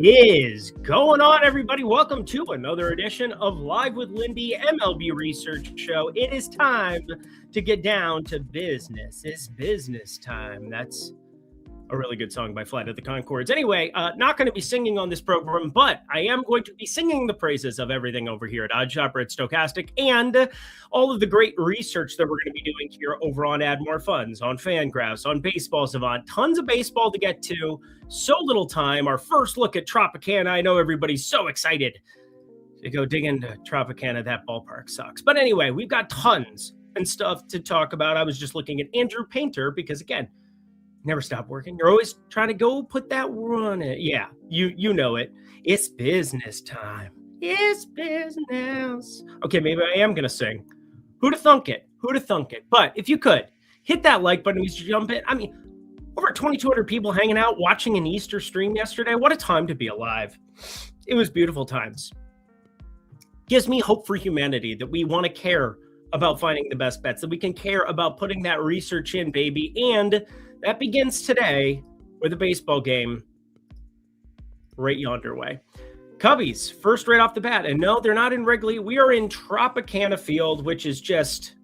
Is going on, everybody? Welcome to another edition of Live with Lindy, MLB Research Show. It is time to get down to business. It's business time. That's a really good song by Flight of the Conchords. Anyway, not going to be singing on this program, but I am going to be singing the praises of everything over here at OddsShopper, at Stochastic, and all of the great research that we're going to be doing here over on Add More Funds, on Fangraphs, on Baseball Savant. Tons of baseball to get to. So little time. Our first look at Tropicana. I know everybody's so excited to go dig into Tropicana. That ballpark sucks. But anyway, we've got tons and stuff to talk about. I was just looking at Andrew Painter because, again, never stop working. You're always trying to go put that run in. Yeah, you know it. It's business time. It's business. Okay, maybe I am going to sing. Who'da thunk it? Who'da thunk it? But if you could, hit that like button as you jump in. I mean, over 2,200 people hanging out, watching an Easter stream yesterday. What a time to be alive. It was beautiful times. Gives me hope for humanity that we want to care about finding the best bets, that we can care about putting that research in, baby. And that begins today with a baseball game right yonder way. Cubbies, first right off the bat. And no, they're not in Wrigley. We are in Tropicana Field, which is just,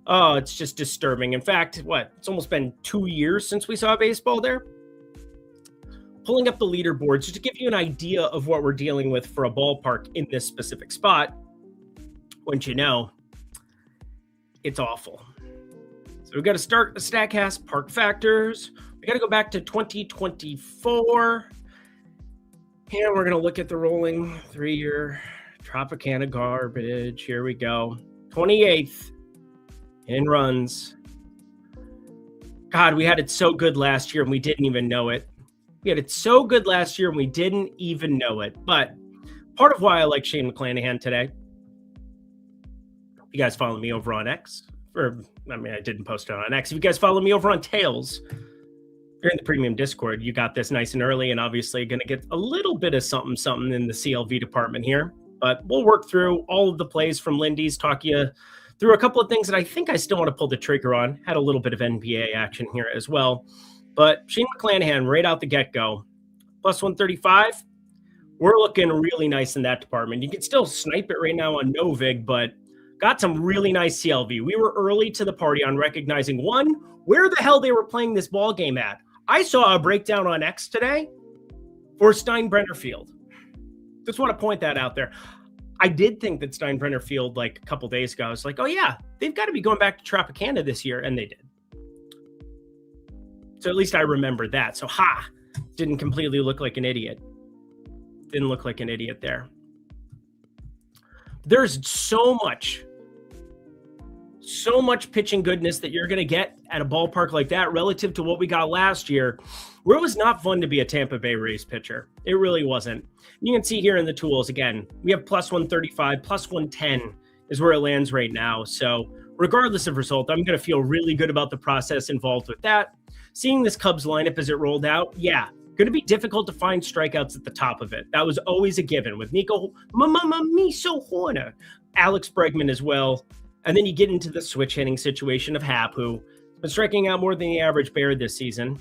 it's just disturbing. In fact, it's almost been 2 years since we saw baseball there. Pulling up the leaderboards just to give you an idea of what we're dealing with for a ballpark in this specific spot. Wouldn't you know, it's awful. So we've got to start the StatCast Park Factors. We got to go back to 2024. And we're going to look at the rolling 3-year Tropicana garbage. Here we go. 28th in runs. God, we had it so good last year and we didn't even know it. We had it so good last year and we didn't even know it. But part of why I like Shane McClanahan today, you guys follow me over on X. I didn't post it on X. If you guys follow me over on Tails, you're in the premium Discord. You got this nice and early, and obviously going to get a little bit of something in the CLV department here. But we'll work through all of the plays from Lindy's, talk you through a couple of things that I think I still want to pull the trigger on. Had a little bit of NBA action here as well. But Shane McClanahan, right out the get-go, plus 135. We're looking really nice in that department. You can still snipe it right now on Novig, but got some really nice CLV. We were early to the party on recognizing, one, where the hell they were playing this ball game at. I saw a breakdown on X today for Steinbrenner Field. Just want to point that out there. I did think that Steinbrenner Field, like a couple days ago, I was like, oh yeah, they've got to be going back to Tropicana this year, and they did. So at least I remember that. So didn't completely look like an idiot. Didn't look like an idiot there. There's so much pitching goodness that you're going to get at a ballpark like that relative to what we got last year, where it was not fun to be a Tampa Bay Rays pitcher. It really wasn't. You can see here in the tools, again, we have plus 135, plus 110 is where it lands right now. So regardless of result, I'm going to feel really good about the process involved with that. Seeing this Cubs lineup as it rolled out, going to be difficult to find strikeouts at the top of it. That was always a given with Nico Miso Horner, Alex Bregman as well. And then you get into the switch hitting situation of Happ, who's been striking out more than the average Bear this season.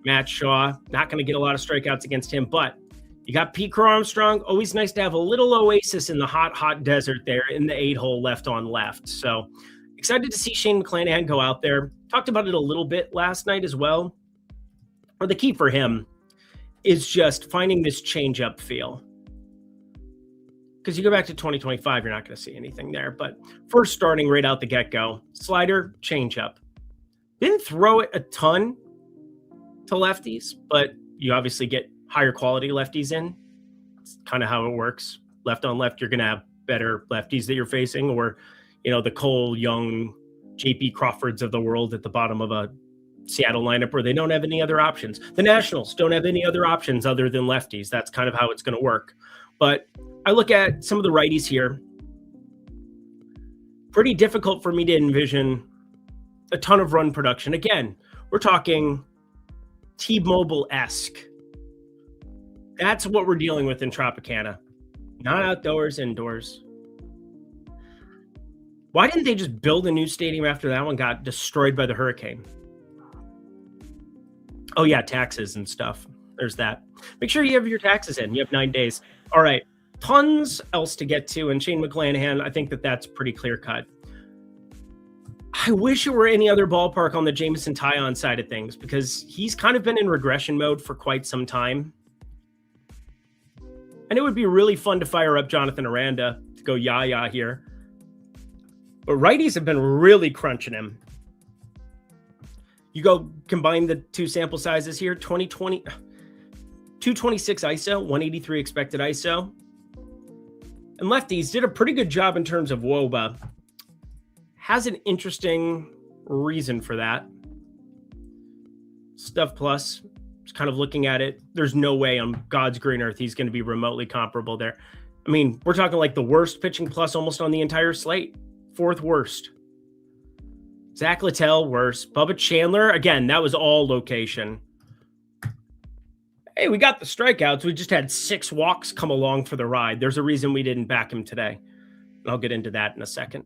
Matt Shaw, not going to get a lot of strikeouts against him, but you got Pete Crow Armstrong. Always nice to have a little oasis in the hot desert there in the 8-hole left on left. So excited to see Shane McClanahan go out there. Talked about it a little bit last night as well. Or the key for him is just finding this change-up feel. Because you go back to 2025, you're not going to see anything there. But first starting right out the get-go, slider, change-up. Didn't throw it a ton to lefties, but you obviously get higher quality lefties in. It's kind of how it works. Left on left, you're going to have better lefties that you're facing, or, the Cole Young, J.P. Crawfords of the world at the bottom of a Seattle lineup where they don't have any other options. The Nationals don't have any other options other than lefties. That's kind of how it's going to work. But I look at some of the righties here. Pretty difficult for me to envision a ton of run production. Again, we're talking T-Mobile-esque. That's what we're dealing with in Tropicana. Not outdoors, indoors. Why didn't they just build a new stadium after that one got destroyed by the hurricane? Oh, yeah, taxes and stuff. there's that. Make sure you have your taxes in. You have 9 days. All right. Tons else to get to. And Shane McClanahan, I think that's pretty clear cut. I wish it were any other ballpark on the Jameson Taillon side of things, because he's kind of been in regression mode for quite some time. And it would be really fun to fire up Jonathan Aranda to go yah-yah here. But righties have been really crunching him. You go combine the two sample sizes here, 226 ISO, 183 expected ISO. And lefties did a pretty good job in terms of WOBA. Has an interesting reason for that. Stuff Plus, just kind of looking at it, there's no way on God's green earth he's going to be remotely comparable there. I mean, we're talking like the worst pitching plus almost on the entire slate. 4th worst. Zach Littell, worse. Bubba Chandler, again, that was all location. Hey, we got the strikeouts. We just had 6 walks come along for the ride. There's a reason we didn't back him today. I'll get into that in a second.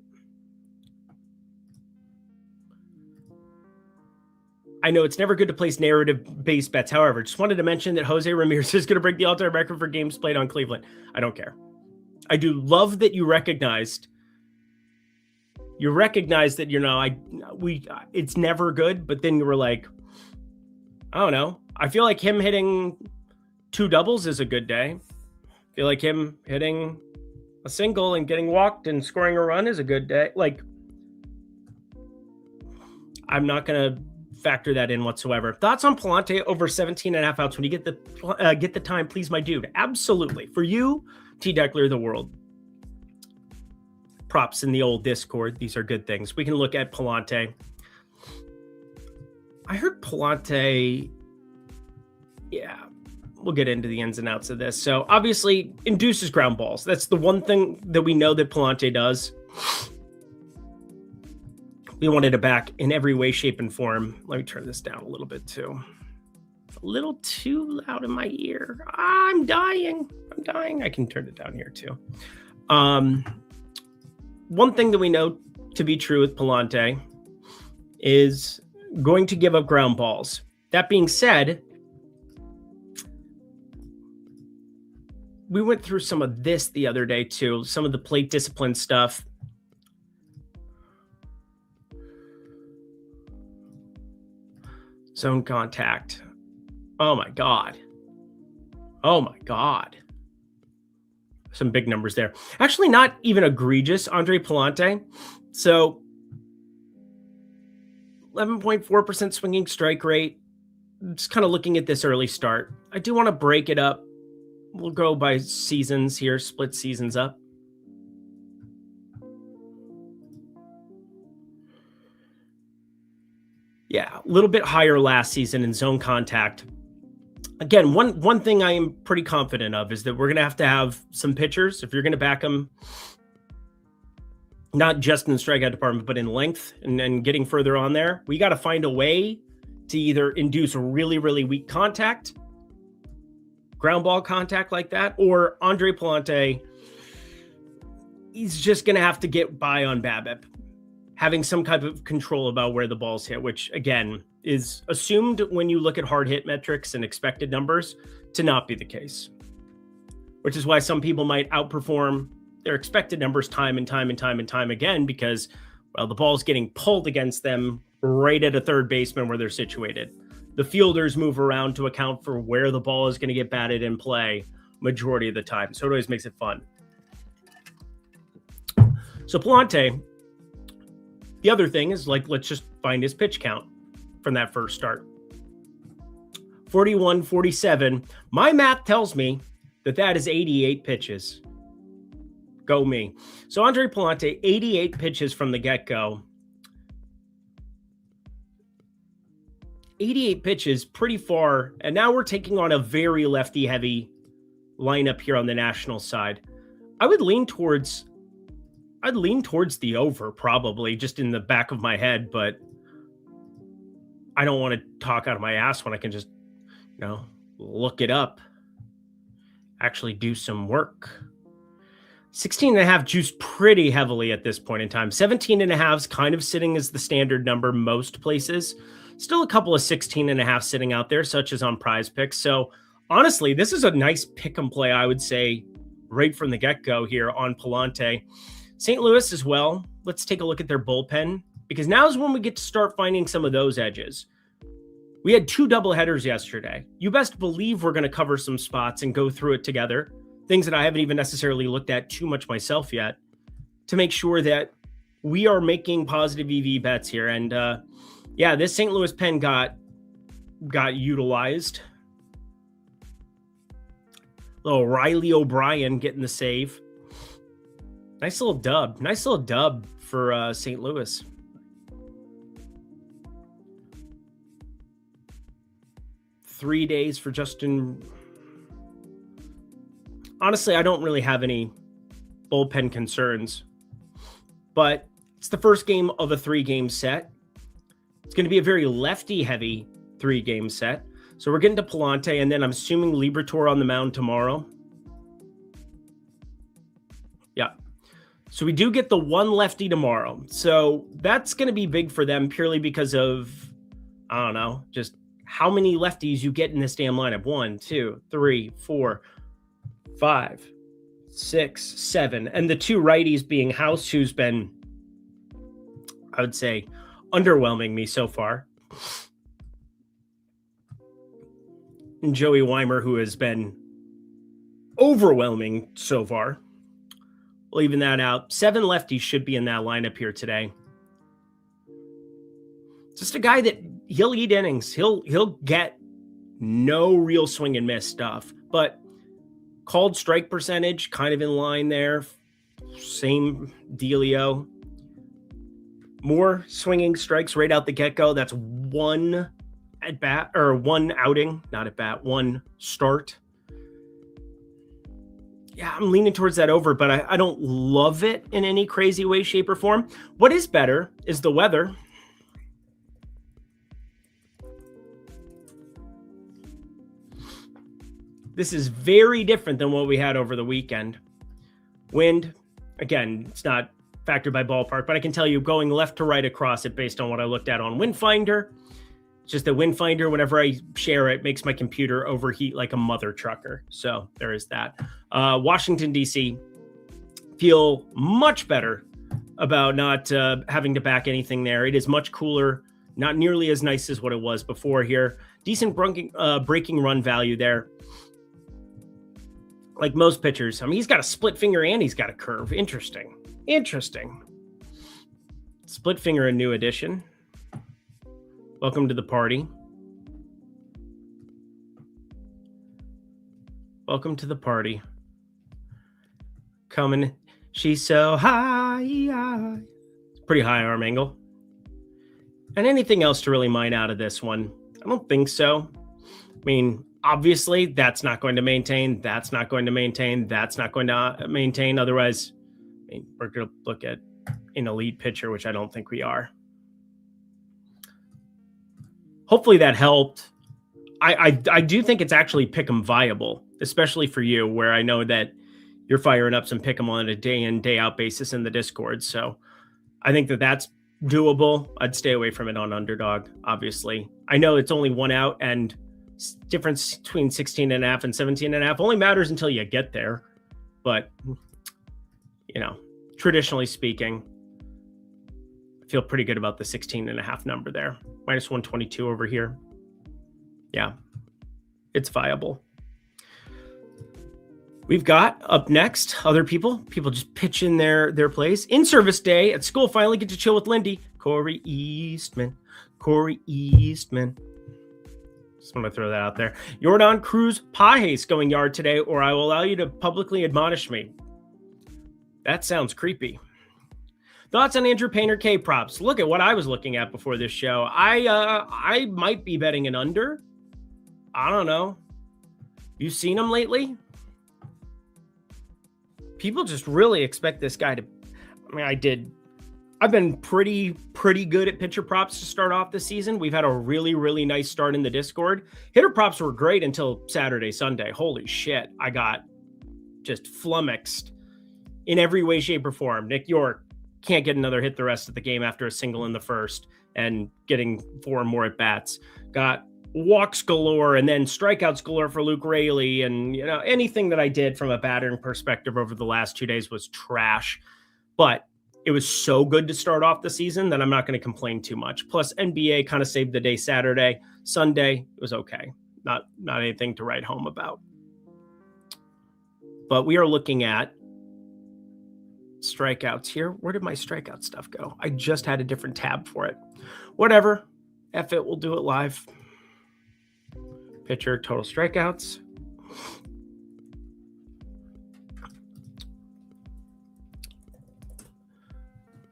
I know it's never good to place narrative-based bets. However, just wanted to mention that Jose Ramirez is going to break the all-time record for games played on Cleveland. I don't care. I do love that you recognized that, it's never good, but then you were like, I don't know. I feel like him hitting 2 doubles is a good day. I feel like him hitting a single and getting walked and scoring a run is a good day. Like, I'm not going to factor that in whatsoever. Thoughts on Pallante over 17.5 outs when you get the time, please, my dude? Absolutely. For you, T. Deckler, the world. Props in the old Discord. These are good things. We can look at Pallante. I heard Pallante. Yeah, we'll get into the ins and outs of this. So obviously induces ground balls. That's the one thing that we know that Pallante does. We wanted it back in every way, shape, and form. Let me turn this down a little bit too. It's a little too loud in my ear. I'm dying. I can turn it down here too. One thing that we know to be true with Pallante is going to give up ground balls. That being said, we went through some of this the other day too, some of the plate discipline stuff. Zone contact. Oh my God. Some big numbers there. Actually, not even egregious, Andre Pallante. So 11.4% swinging strike rate. Just kind of looking at this early start. I do want to break it up. We'll go by seasons here, split seasons up. Yeah, a little bit higher last season in zone contact. Again, one thing I am pretty confident of is that we're going to have some pitchers, if you're going to back them, not just in the strikeout department, but in length and getting further on there. We got to find a way to either induce really, really weak contact, ground ball contact like that, or Andre Pallante, he's just going to have to get by on BABIP, having some type of control about where the balls hit, which again is assumed when you look at hard hit metrics and expected numbers to not be the case, which is why some people might outperform their expected numbers time and time again, because, well, the ball's getting pulled against them right at a third baseman where they're situated. The fielders move around to account for where the ball is going to get batted in play majority of the time. So it always makes it fun. So Pallante, the other thing is, like, let's just find his pitch count from that first start. 41, 47. My math tells me that is 88 pitches. Go me. So Andre Pallante, 88 pitches from the get-go. 88 pitches, pretty far. And now we're taking on a very lefty-heavy lineup here on the National side. I'd lean towards the over, probably, just in the back of my head, but I don't want to talk out of my ass when I can just, look it up, actually do some work. 16.5 juiced pretty heavily at this point in time. 17.5 is kind of sitting as the standard number most places. Still a couple of 16.5 sitting out there, such as on Prize Picks. So honestly, this is a nice pick and play, I would say, right from the get-go here on Pallante. St. Louis as well. Let's take a look at their bullpen, because now is when we get to start finding some of those edges. We had 2 doubleheaders yesterday. You best believe we're going to cover some spots and go through it together. Things that I haven't even necessarily looked at too much myself yet, to make sure that we are making positive EV bets here. And yeah, this St. Louis pen got utilized. Little Riley O'Brien getting the save. Nice little dub for St. Louis. Three days for Justin. Honestly, I don't really have any bullpen concerns, but it's the first game of a 3-game set. It's going to be a very lefty-heavy 3-game set. So we're getting to Pallante, and then I'm assuming Liberatore on the mound tomorrow. Yeah. So we do get the one lefty tomorrow. So that's going to be big for them purely because of, I don't know, just how many lefties you get in this damn lineup. 1, 2, 3, 4, 5, 6, 7. And the 2 righties being House, who's been, I would say, underwhelming me so far, and Joey Weimer, who has been overwhelming so far. We'll even that out. 7 lefties should be in that lineup here today. Just a guy that he'll eat innings. He'll get no real swing and miss stuff, but called strike percentage kind of in line there. Same dealio. More swinging strikes right out the get-go. That's 1 at bat, or 1 outing, not at bat, 1 start. Yeah, I'm leaning towards that over, but I don't love it in any crazy way, shape, or form. What is better is the weather. This is very different than what we had over the weekend. Wind, again, it's not factored by ballpark, but I can tell you going left to right across it based on what I looked at on Windfinder. It's just that Windfinder, whenever I share it, makes my computer overheat like a mother trucker. So there is that. Washington, D.C. feel much better about not having to back anything there. It is much cooler, not nearly as nice as what it was before here. Decent breaking run value there. Like most pitchers. I mean, he's got a split finger and he's got a curve. Interesting. Split finger, a new addition. Welcome to the party. Welcome to the party. Coming. She's so high. It's pretty high arm angle. And anything else to really mine out of this one? I don't think so. I mean, obviously, that's not going to maintain. That's not going to maintain. That's not going to maintain. Otherwise, I mean, we're going to look at an elite pitcher, which I don't think we are. Hopefully that helped. I do think it's actually pick'em viable, especially for you, where I know that you're firing up some pick'em on a day in, day out basis in the Discord. So I think that that's doable. I'd stay away from it on underdog, obviously. I know it's only 1 out, and difference between 16.5 and 17.5 only matters until you get there. But, you know, traditionally speaking, I feel pretty good about the 16.5 number there. Minus 122 over here. Yeah, it's viable. We've got up next other people just pitch in their plays. In-service day at school, finally get to chill with Lindy. Corey Eastman. Just want to throw that out there. Jordan Cruz Pajes going yard today, or I will allow you to publicly admonish me. That sounds creepy. Thoughts on Andrew Painter K props? Look at what I was looking at before this show. I might be betting an under. I don't know. You seen him lately? People just really expect this guy to. I mean, I've been pretty good at pitcher props to start off the season. We've had a really, really nice start in the Discord. Hitter props were great until Saturday, Sunday. Holy shit. I got just flummoxed in every way, shape, or form. Nick York can't get another hit the rest of the game after a single in the first. and getting 4 more at bats. Got walks galore and then strikeouts galore for Luke Raley. And, anything that I did from a battering perspective over the last 2 days was trash. But it was so good to start off the season that I'm not going to complain too much. Plus, NBA kind of saved the day Saturday. Sunday, it was okay. Not anything to write home about. But we are looking at strikeouts here. Where did my strikeout stuff go? I just had a different tab for it. Whatever. F it, we'll do it live. Pitcher total strikeouts.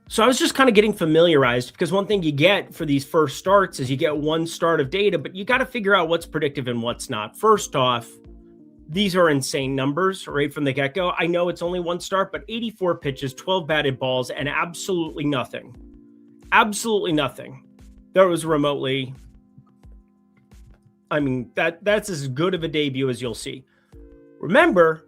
So I was just kind of getting familiarized, because one thing you get for these first starts is you get one start of data, but you got to figure out what's predictive and what's not. First off, these are insane numbers right from the get-go. I know it's only one start, but 84 pitches, 12 batted balls, and absolutely nothing. Absolutely nothing. That was remotely... I mean, that's as good of a debut as you'll see. Remember,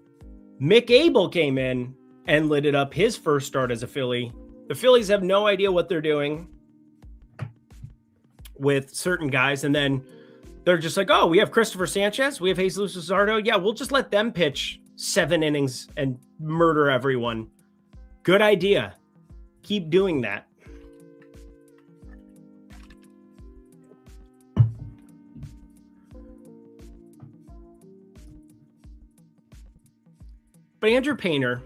Mick Abel came in and lit it up his first start as a Philly. The Phillies have no idea what they're doing with certain guys, and then they're just like, oh, we have Christopher Sanchez, we have Jesus Luzardo. Yeah, we'll just let them pitch 7 innings and murder everyone. Good idea. Keep doing that. But Andrew Painter,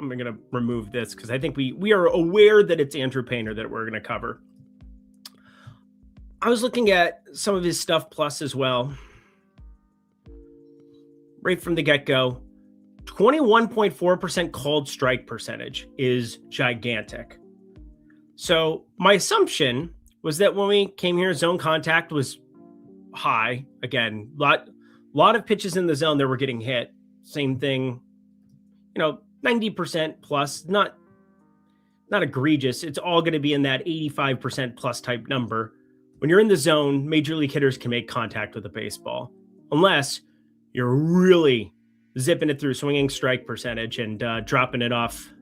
I'm going to remove this because I think we are aware that it's Andrew Painter that we're going to cover. I was looking at some of his stuff plus as well. Right from the get-go, 21.4% called strike percentage is gigantic. So my assumption was that when we came here, zone contact was high. Again, lot of pitches in the zone that were getting hit. Same thing. 90% plus, not egregious. It's all going to be in that 85% plus type number. When you're in the zone, major league hitters can make contact with a baseball, unless you're really zipping it through swinging strike percentage and dropping it off.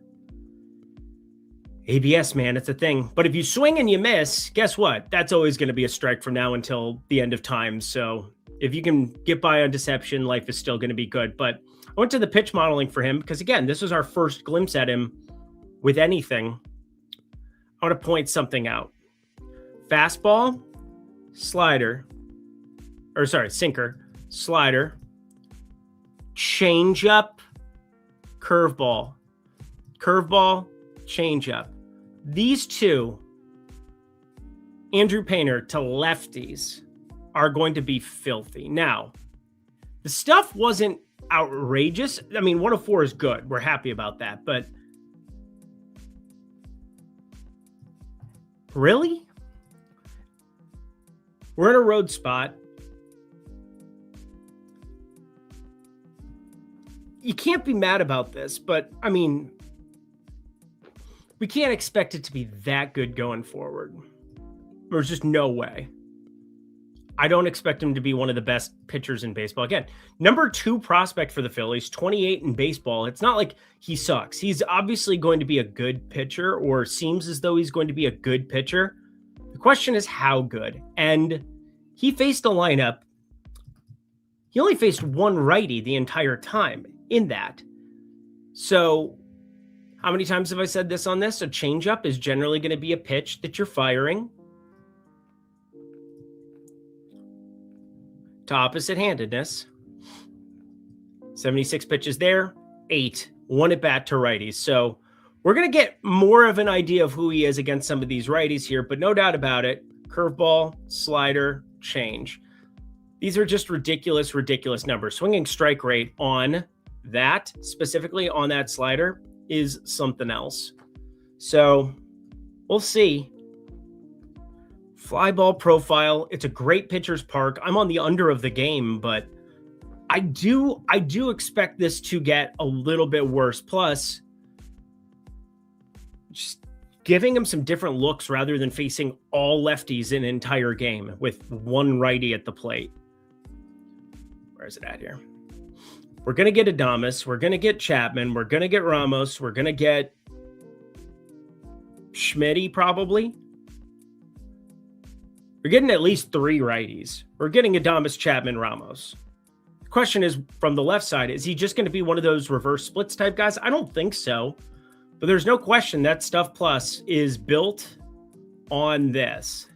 ABS, man, it's a thing. But if you swing and you miss, guess what? That's always going to be a strike from now until the end of time. So if you can get by on deception, life is still going to be good. But I went to the pitch modeling for him because, again, this was our first glimpse at him with anything. I want to point something out. Fastball, sinker, slider, changeup, curveball, changeup. These two, Andrew Painter to lefties, are going to be filthy. Now, the stuff wasn't outrageous. I mean, 104 is good. We're happy about that. But really? We're in a road spot. You can't be mad about this, but I mean, we can't expect it to be that good going forward. There's just no way. I don't expect him to be one of the best pitchers in baseball. Again, number 2 prospect for the Phillies, 28 in baseball. It's not like he sucks. He's obviously going to be a good pitcher, or seems as though he's going to be a good pitcher. The question is how good. And he faced a lineup. He only faced one righty the entire time in that. So how many times have I said this on this? A changeup is generally going to be a pitch that you're firing to opposite-handedness. 76 pitches there, 8, 1 at bat to righties. So we're going to get more of an idea of who he is against some of these righties here, but no doubt about it, curveball, slider, change. These are just ridiculous numbers. Swinging strike rate on that, specifically on that slider, is something else. So we'll see. Fly ball profile. It's a great pitcher's park. I'm on the under of the game, but I do expect this to get a little bit worse. Plus, just giving him some different looks rather than facing all lefties in an entire game with one righty at the plate. Where is it at here? We're going to get Adames. We're going to get Chapman. We're going to get Ramos. We're going to get Schmitty probably. You're getting at least 3 righties. We're getting Adames, Chapman, Ramos. The question is, from the left side, is he just going to be one of those reverse splits type guys? I don't think so. But there's no question that Stuff Plus is built on this.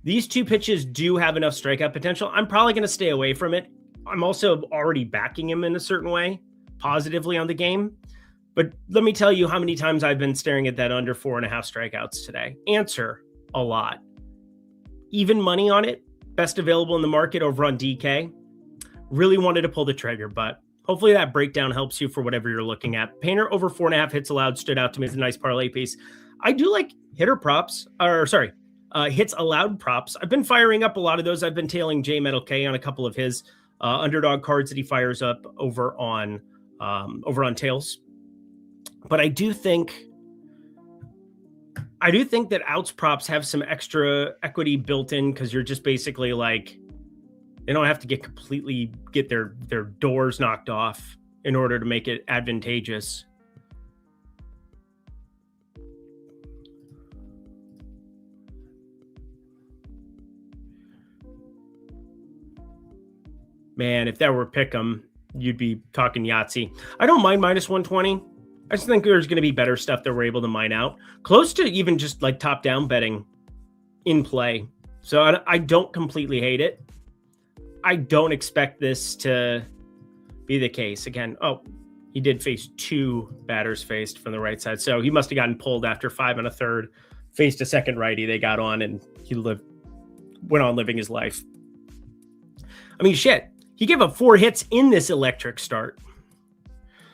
These 2 pitches do have enough strikeout potential. I'm probably going to stay away from it. I'm also already backing him in a certain way, positively on the game. But let me tell you how many times I've been staring at that under 4.5 strikeouts today. Answer, a lot. Even money on it, best available in the market over on DK. Really wanted to pull the trigger, but hopefully that breakdown helps you for whatever you're looking at. Painter over 4.5 hits allowed stood out to me as a nice parlay piece. I do like hits allowed props. I've been firing up a lot of those. I've been tailing J Metal K on a couple of his underdog cards that he fires up over on tails. But I do think that outs props have some extra equity built in because you're just basically like, they don't have to get their doors knocked off in order to make it advantageous. Man, if that were Pick'em, you'd be talking Yahtzee. I don't mind minus 120. I just think there's going to be better stuff that we're able to mine out. Close to even just like top-down betting in play. So I don't completely hate it. I don't expect this to be the case. Again, he did face 2 batters faced from the right side. So he must have gotten pulled after 5 1/3. Faced a second righty. They got on and he went on living his life. I mean, shit. He gave up 4 hits in this electric start.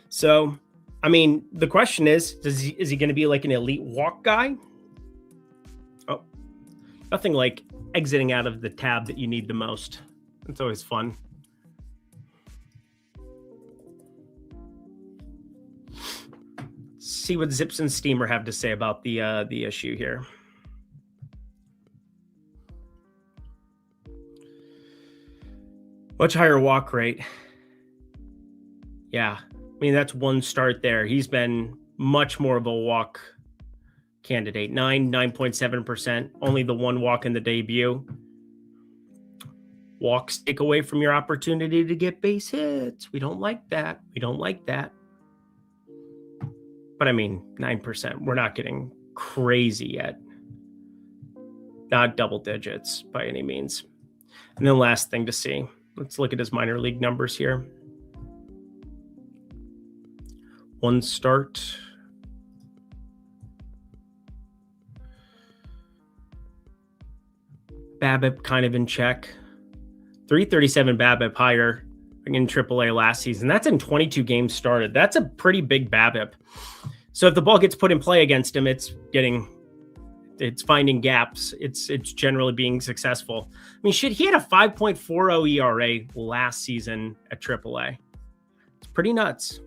So, I mean, the question is he going to be like an elite walk guy? Oh, nothing like exiting out of the tab that you need the most. It's always fun. See what Zips and Steamer have to say about the issue here. Much higher walk rate. Yeah. I mean, that's one start there. He's been much more of a walk candidate. 9.7%. Only the 1 walk in the debut. Walks take away from your opportunity to get base hits. We don't like that. But I mean, 9%. We're not getting crazy yet. Not double digits by any means. And then last thing to see. Let's look at his minor league numbers here. 1 start. BABIP kind of in check. 337 BABIP higher in AAA last season. That's in 22 games started. That's a pretty big BABIP. So if the ball gets put in play against him, it's finding gaps. It's generally being successful. I mean, shit, he had a 5.40 ERA last season at AAA. It's pretty nuts.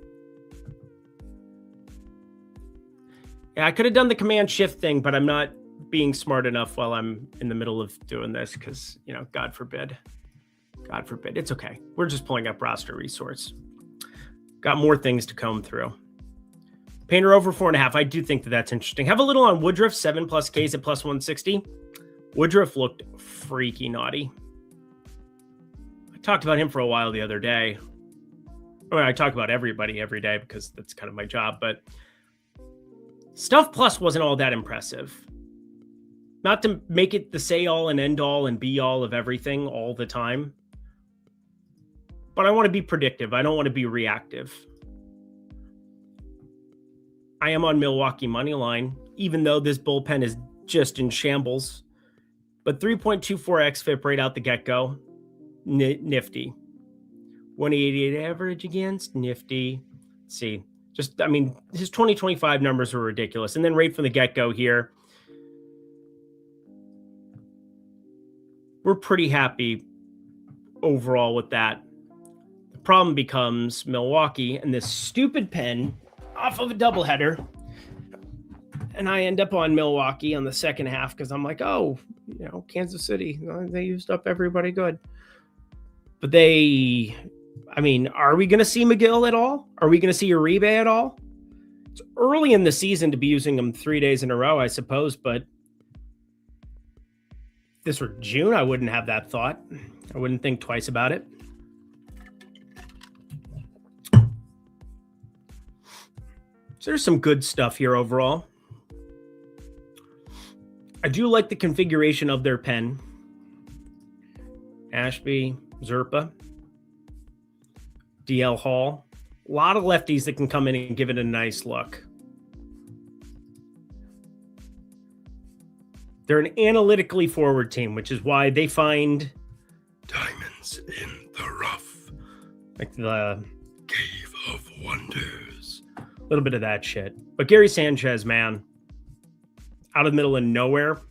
Yeah, I could have done the command shift thing, but I'm not being smart enough while I'm in the middle of doing this because, God forbid. God forbid. It's okay. We're just pulling up roster resource. Got more things to comb through. Painter over 4.5. I do think that's interesting. Have a little on Woodruff, 7+ Ks at plus 160. Woodruff looked freaky naughty. I talked about him for a while the other day. I talk about everybody every day because that's kind of my job, but Stuff Plus wasn't all that impressive. Not to make it the say all and end all and be all of everything all the time. But I want to be predictive. I don't want to be reactive. I am on Milwaukee money line, even though this bullpen is just in shambles. But 3.24 xFIP right out the get-go. Nifty. 188 average against. Nifty. Let's see. His 2025 numbers are ridiculous. And then right from the get-go here, we're pretty happy overall with that. The problem becomes Milwaukee and this stupid pen off of a doubleheader. And I end up on Milwaukee on the second half because I'm like, Kansas City, they used up everybody good. But are we going to see McGill at all? Are we going to see Uribe at all? It's early in the season to be using them 3 days in a row, I suppose, but this were June, I wouldn't have that thought. I wouldn't think twice about it. So there's some good stuff here overall. I do like the configuration of their pen. Ashby, Zerpa, DL Hall. A lot of lefties that can come in and give it a nice look. They're an analytically forward team, which is why they find diamonds in the rough. Like the Cave of Wonders. A little bit of that shit. But Gary Sanchez, man, out of the middle of nowhere,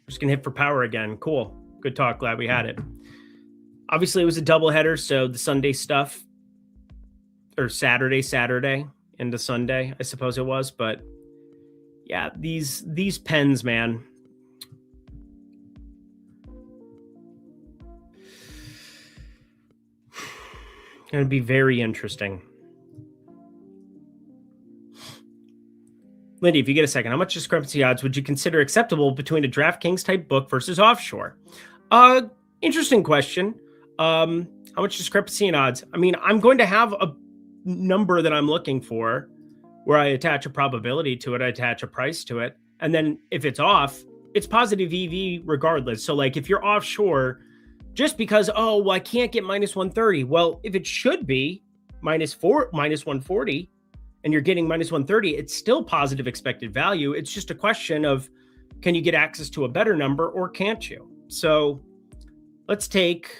just gonna hit for power again. Cool. Good talk. Glad we had it. Obviously, it was a doubleheader, so the Sunday stuff, or Saturday into Sunday, I suppose it was. But yeah, these pens, man. Going to be very interesting. Lindy, if you get a second, how much discrepancy odds would you consider acceptable between a DraftKings type book versus offshore? Interesting question. How much discrepancy in odds? I mean, I'm going to have a number that I'm looking for where I attach a probability to it, I attach a price to it. And then if it's off, it's positive EV regardless. So like if you're offshore, just because, oh, well, I can't get minus 130. Well, if it should be minus 140 and you're getting minus 130, it's still positive expected value. It's just a question of, can you get access to a better number or can't you? So let's take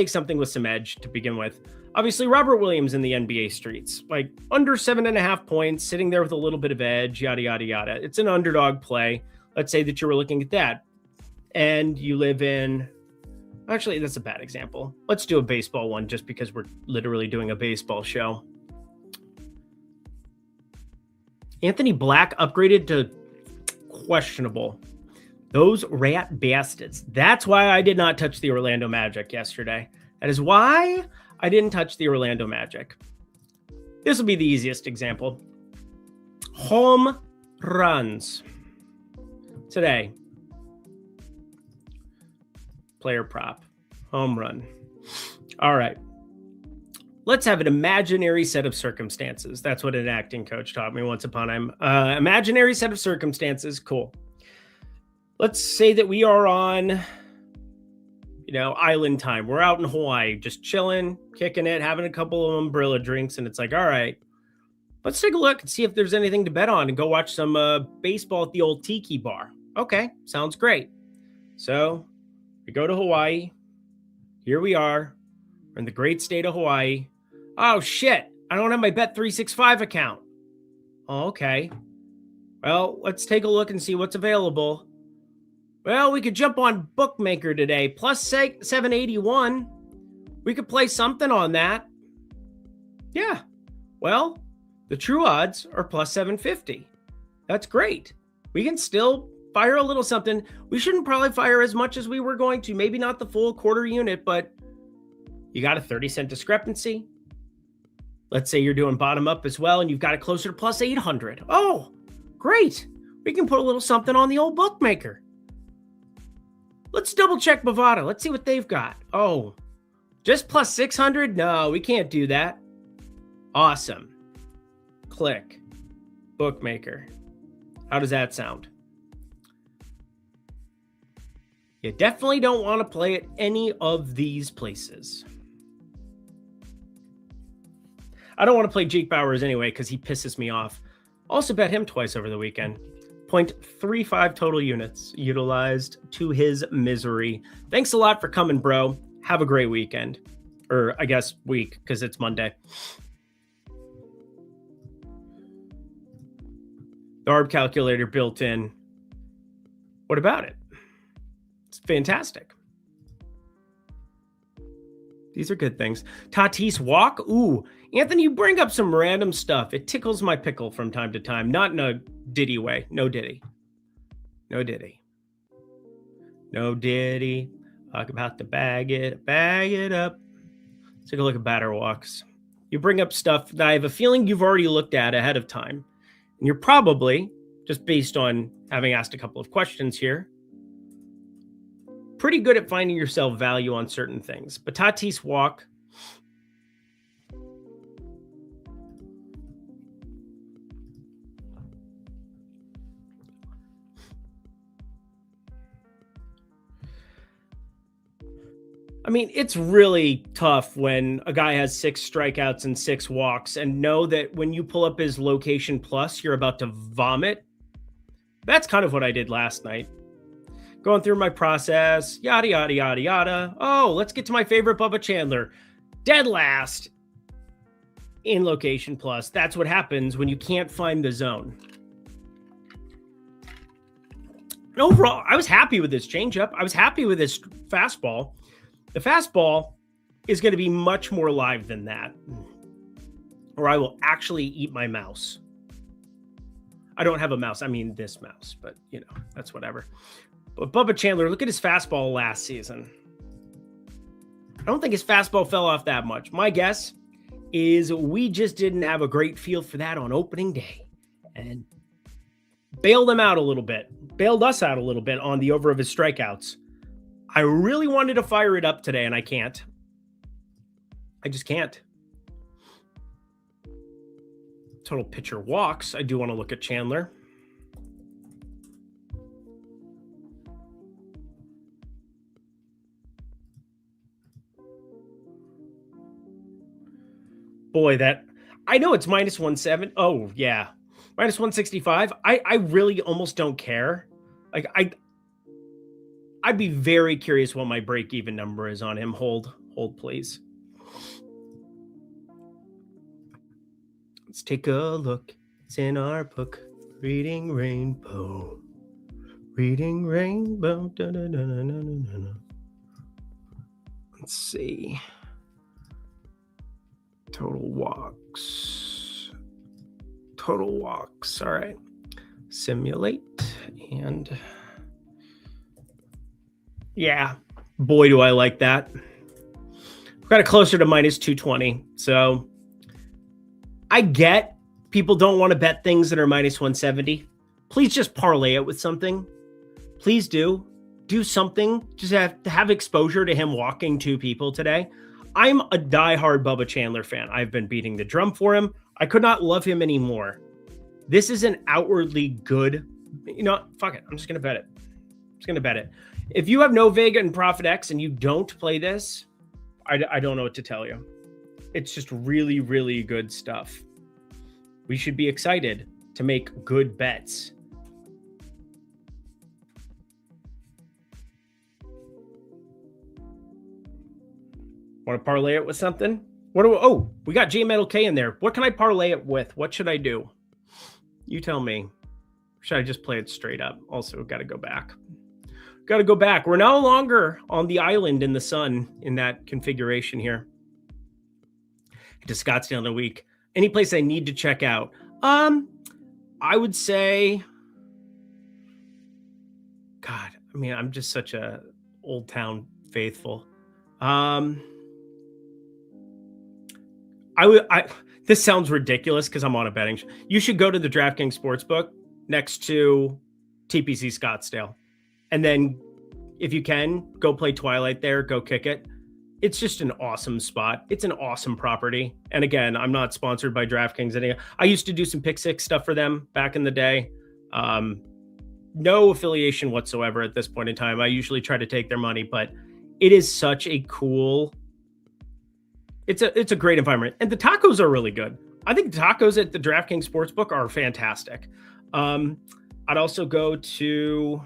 something with some edge to begin with. Obviously, Robert Williams in the NBA streets, like under 7.5 points, sitting there with a little bit of edge, yada, yada, yada. It's an underdog play. Let's say that you were looking at that and you live in, actually, that's a bad example. Let's do a baseball one just because we're literally doing a baseball show. Anthony Black upgraded to questionable. Those rat bastards. That's why I did not touch the Orlando Magic yesterday. That is why I didn't touch the Orlando Magic. This will be the easiest example. Home runs. Today. Player prop. Home run. All right. Let's have an imaginary set of circumstances. That's what an acting coach taught me once upon a time. Imaginary set of circumstances. Cool. Let's say that we are on, island time. We're out in Hawaii, just chilling, kicking it, having a couple of umbrella drinks. And it's like, all right, let's take a look and see if there's anything to bet on and go watch some baseball at the old tiki bar. Okay, sounds great. So we go to Hawaii. Here we are. We're in the great state of Hawaii. Oh, shit. I don't have my Bet365 account. Oh, okay. Well, let's take a look and see what's available. Well, we could jump on Bookmaker today. Plus 781. We could play something on that. Yeah. Well, the true odds are plus 750. That's great. We can still fire a little something. We shouldn't probably fire as much as we were going to. Maybe not the full quarter unit, but you got a 30-cent discrepancy. Let's say you're doing bottom up as well, and you've got it closer to plus 800. Oh, great. We can put a little something on the old bookmaker. Let's double check Bovada. Let's see what they've got. Oh, just plus 600? No, we can't do that. Awesome. Click. Bookmaker. How does that sound? You definitely don't want to play at any of these places. I don't want to play Jake Bowers anyway because he pisses me off. Also bet him twice over the weekend. 0.35 total units utilized to his misery. Thanks a lot for coming, bro. Have a great weekend. Or I guess week because it's Monday. The ARB calculator built in. What about it? It's fantastic. These are good things. Tatis walk. Ooh, Anthony, you bring up some random stuff. It tickles my pickle from time to time. Not in a Diddy way. No Diddy. No Diddy. No Diddy. Talk about the bag it up. Let's take a look at batter walks. You bring up stuff that I have a feeling you've already looked at ahead of time. And you're probably, just based on having asked a couple of questions here, pretty good at finding yourself value on certain things. But Tatis walk. I mean, it's really tough when a guy has 6 strikeouts and 6 walks and know that when you pull up his location plus, you're about to vomit. That's kind of what I did last night. Going through my process, yada, yada, yada, yada. Oh, let's get to my favorite Bubba Chandler. Dead last in location plus. That's what happens when you can't find the zone. And overall, I was happy with this changeup. I was happy with this fastball. The fastball is going to be much more live than that, or I will actually eat my mouse. I don't have a mouse. I mean this mouse, but you know, that's whatever. But Bubba Chandler, look at his fastball last season. I don't think his fastball fell off that much. My guess is we just didn't have a great feel for that on opening day and bailed him out a little bit, bailed us out a little bit on the over of his strikeouts. I really wanted to fire it up today, and I can't. I just can't. Total pitcher walks. I do want to look at Chandler. Boy, that... I know it's minus 170. Oh, yeah. Minus 165. I really almost don't care. Like, I'd be very curious what my break-even number is on him. Hold, please. Let's take a look. It's in our book. Reading Rainbow. Reading Rainbow. Da, da, da, da, da, da, da. Let's see. Total walks. Total walks. All right. Simulate and... Yeah, boy, do I like that. We've got it closer to minus 220. So I get people don't want to bet things that are minus 170. Please just parlay it with something. Please do something. Just have exposure to him walking 2 people today. I'm a diehard Bubba Chandler fan. I've been beating the drum for him. I could not love him anymore. This is an outwardly good, fuck it. I'm just going to bet it. If you have no Vega and Profit X and you don't play this, I don't know what to tell you. It's just really, really good stuff. We should be excited to make good bets. Want to parlay it with something? We got J Metal K in there. What can I parlay it with? What should I do? You tell me. Should I just play it straight up? Also, got to go back. We're no longer on the island in the sun in that configuration here. To Scottsdale in a week. Any place I need to check out? I would say, God, I mean, I'm just such a Old Town faithful. This sounds ridiculous because I'm on a betting show. You should go to the DraftKings Sportsbook next to TPC Scottsdale. And then if you can, go play Twilight there, go kick it. It's just an awesome spot. It's an awesome property. And again, I'm not sponsored by DraftKings. I used to do some Pick Six stuff for them back in the day. No affiliation whatsoever at this point in time. I usually try to take their money, but it is such a cool... It's a great environment. And the tacos are really good. I think the tacos at the DraftKings Sportsbook are fantastic. I'd also go to...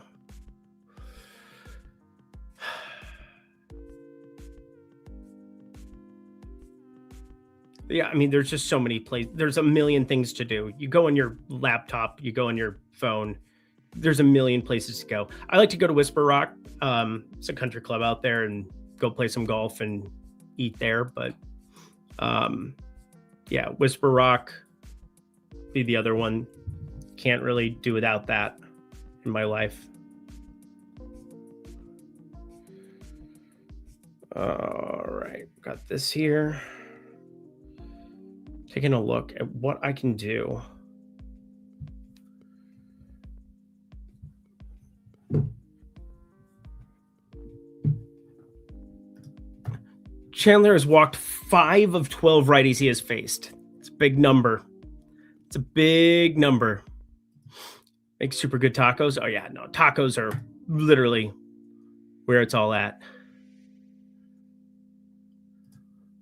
Yeah, I mean, there's just so many places. There's a million things to do. You go on your laptop, you go on your phone. There's a million places to go. I like to go to Whisper Rock. It's a country club out there, and go play some golf and eat there. But yeah, Whisper Rock be the other one. Can't really do without that in my life. All right, got this here. Taking a look at what I can do. Chandler has walked 5 of 12 righties he has faced. It's a big number. It's a big number. Make super good tacos. Oh, yeah, no, tacos are literally where it's all at.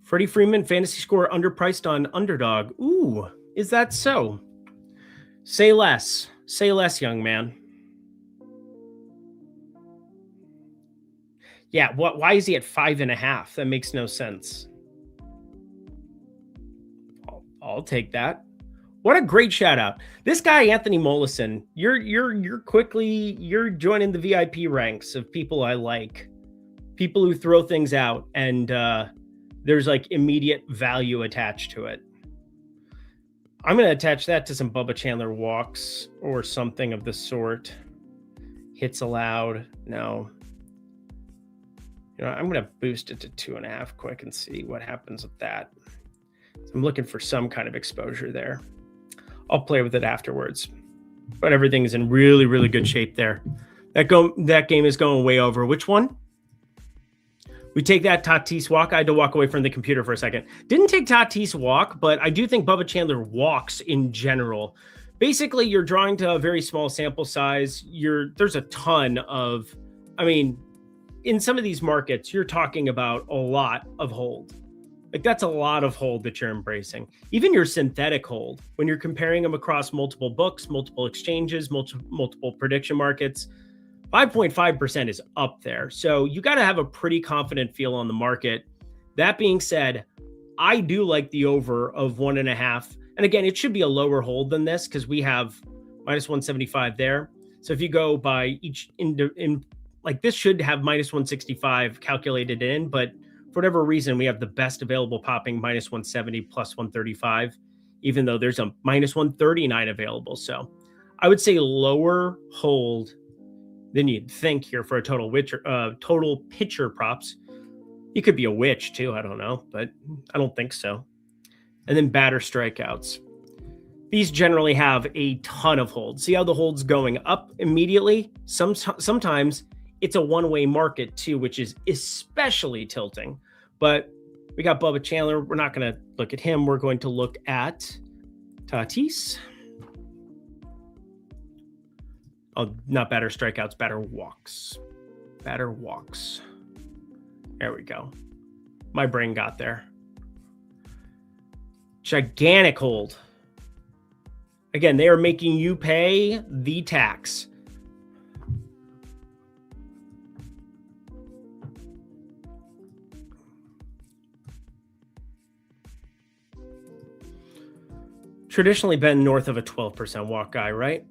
Freddie Freeman, fantasy score underpriced on underdog. Ooh, is that so? Say less. Say less, young man. Yeah, why is he at 5.5? That makes no sense. I'll take that. What a great shout out. This guy, Anthony Mollison, you're joining the VIP ranks of people I like. People who throw things out and there's like immediate value attached to it. I'm going to attach that to some Bubba Chandler walks or something of the sort. Hits allowed. No. You know, I'm going to boost it to 2.5 quick and see what happens with that. So I'm looking for some kind of exposure there. I'll play with it afterwards. But everything's in really, really good shape there. That game is going way over. Which one? We take that Tatis walk. I had to walk away from the computer for a second. Didn't take Tatis walk, but I do think Bubba Chandler walks in general. Basically, you're drawing to a very small sample size. There's a ton of, I mean, in some of these markets, you're talking about a lot of hold. Like that's a lot of hold that you're embracing. Even your synthetic hold, when you're comparing them across multiple books, multiple exchanges, multiple prediction markets, 5.5% is up there. So you got to have a pretty confident feel on the market. That being said, I do like the over of 1.5. And again, it should be a lower hold than this because we have minus 175 there. So if you go by each in like this should have minus 165 calculated in, but for whatever reason, we have the best available popping minus 170 plus 135, even though there's a minus 139 available. So I would say lower hold than you'd think here for a total pitcher props. You could be a witch too. I don't know, but I don't think so. And then batter strikeouts. These generally have a ton of holds. See how the hold's going up immediately? Sometimes it's a one-way market too, which is especially tilting. But we got Bubba Chandler. We're not going to look at him. We're going to look at Tatis. Oh, not batter strikeouts, batter walks. Batter walks. There we go. My brain got there. Gigantic hold. Again, they are making you pay the tax. Traditionally been north of a 12% walk guy, right?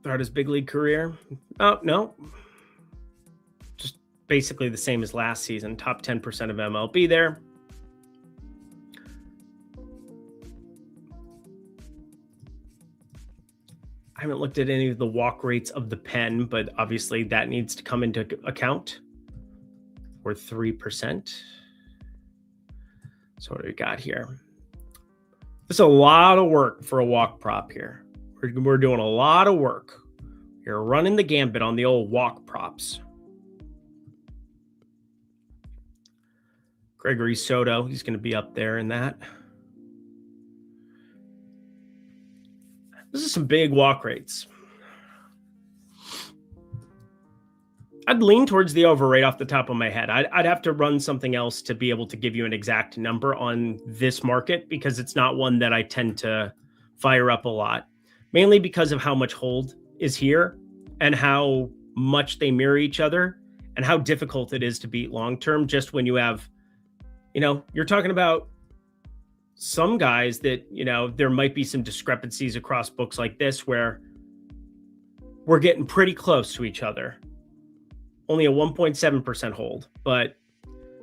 Throughout his big league career? Oh, no. Just basically the same as last season. Top 10% of MLB there. I haven't looked at any of the walk rates of the pen, but obviously that needs to come into account. Or 3%. So what do we got here? There's a lot of work for a walk prop here. We're doing a lot of work. You're running the gambit on the old walk props. Gregory Soto, he's going to be up there in that. This is some big walk rates. I'd lean towards the over right off the top of my head. I'd have to run something else to be able to give you an exact number on this market because it's not one that I tend to fire up a lot, mainly because of how much hold is here and how much they mirror each other and how difficult it is to beat long-term just when you have, you're talking about some guys that, there might be some discrepancies across books like this where we're getting pretty close to each other. Only a 1.7% hold, but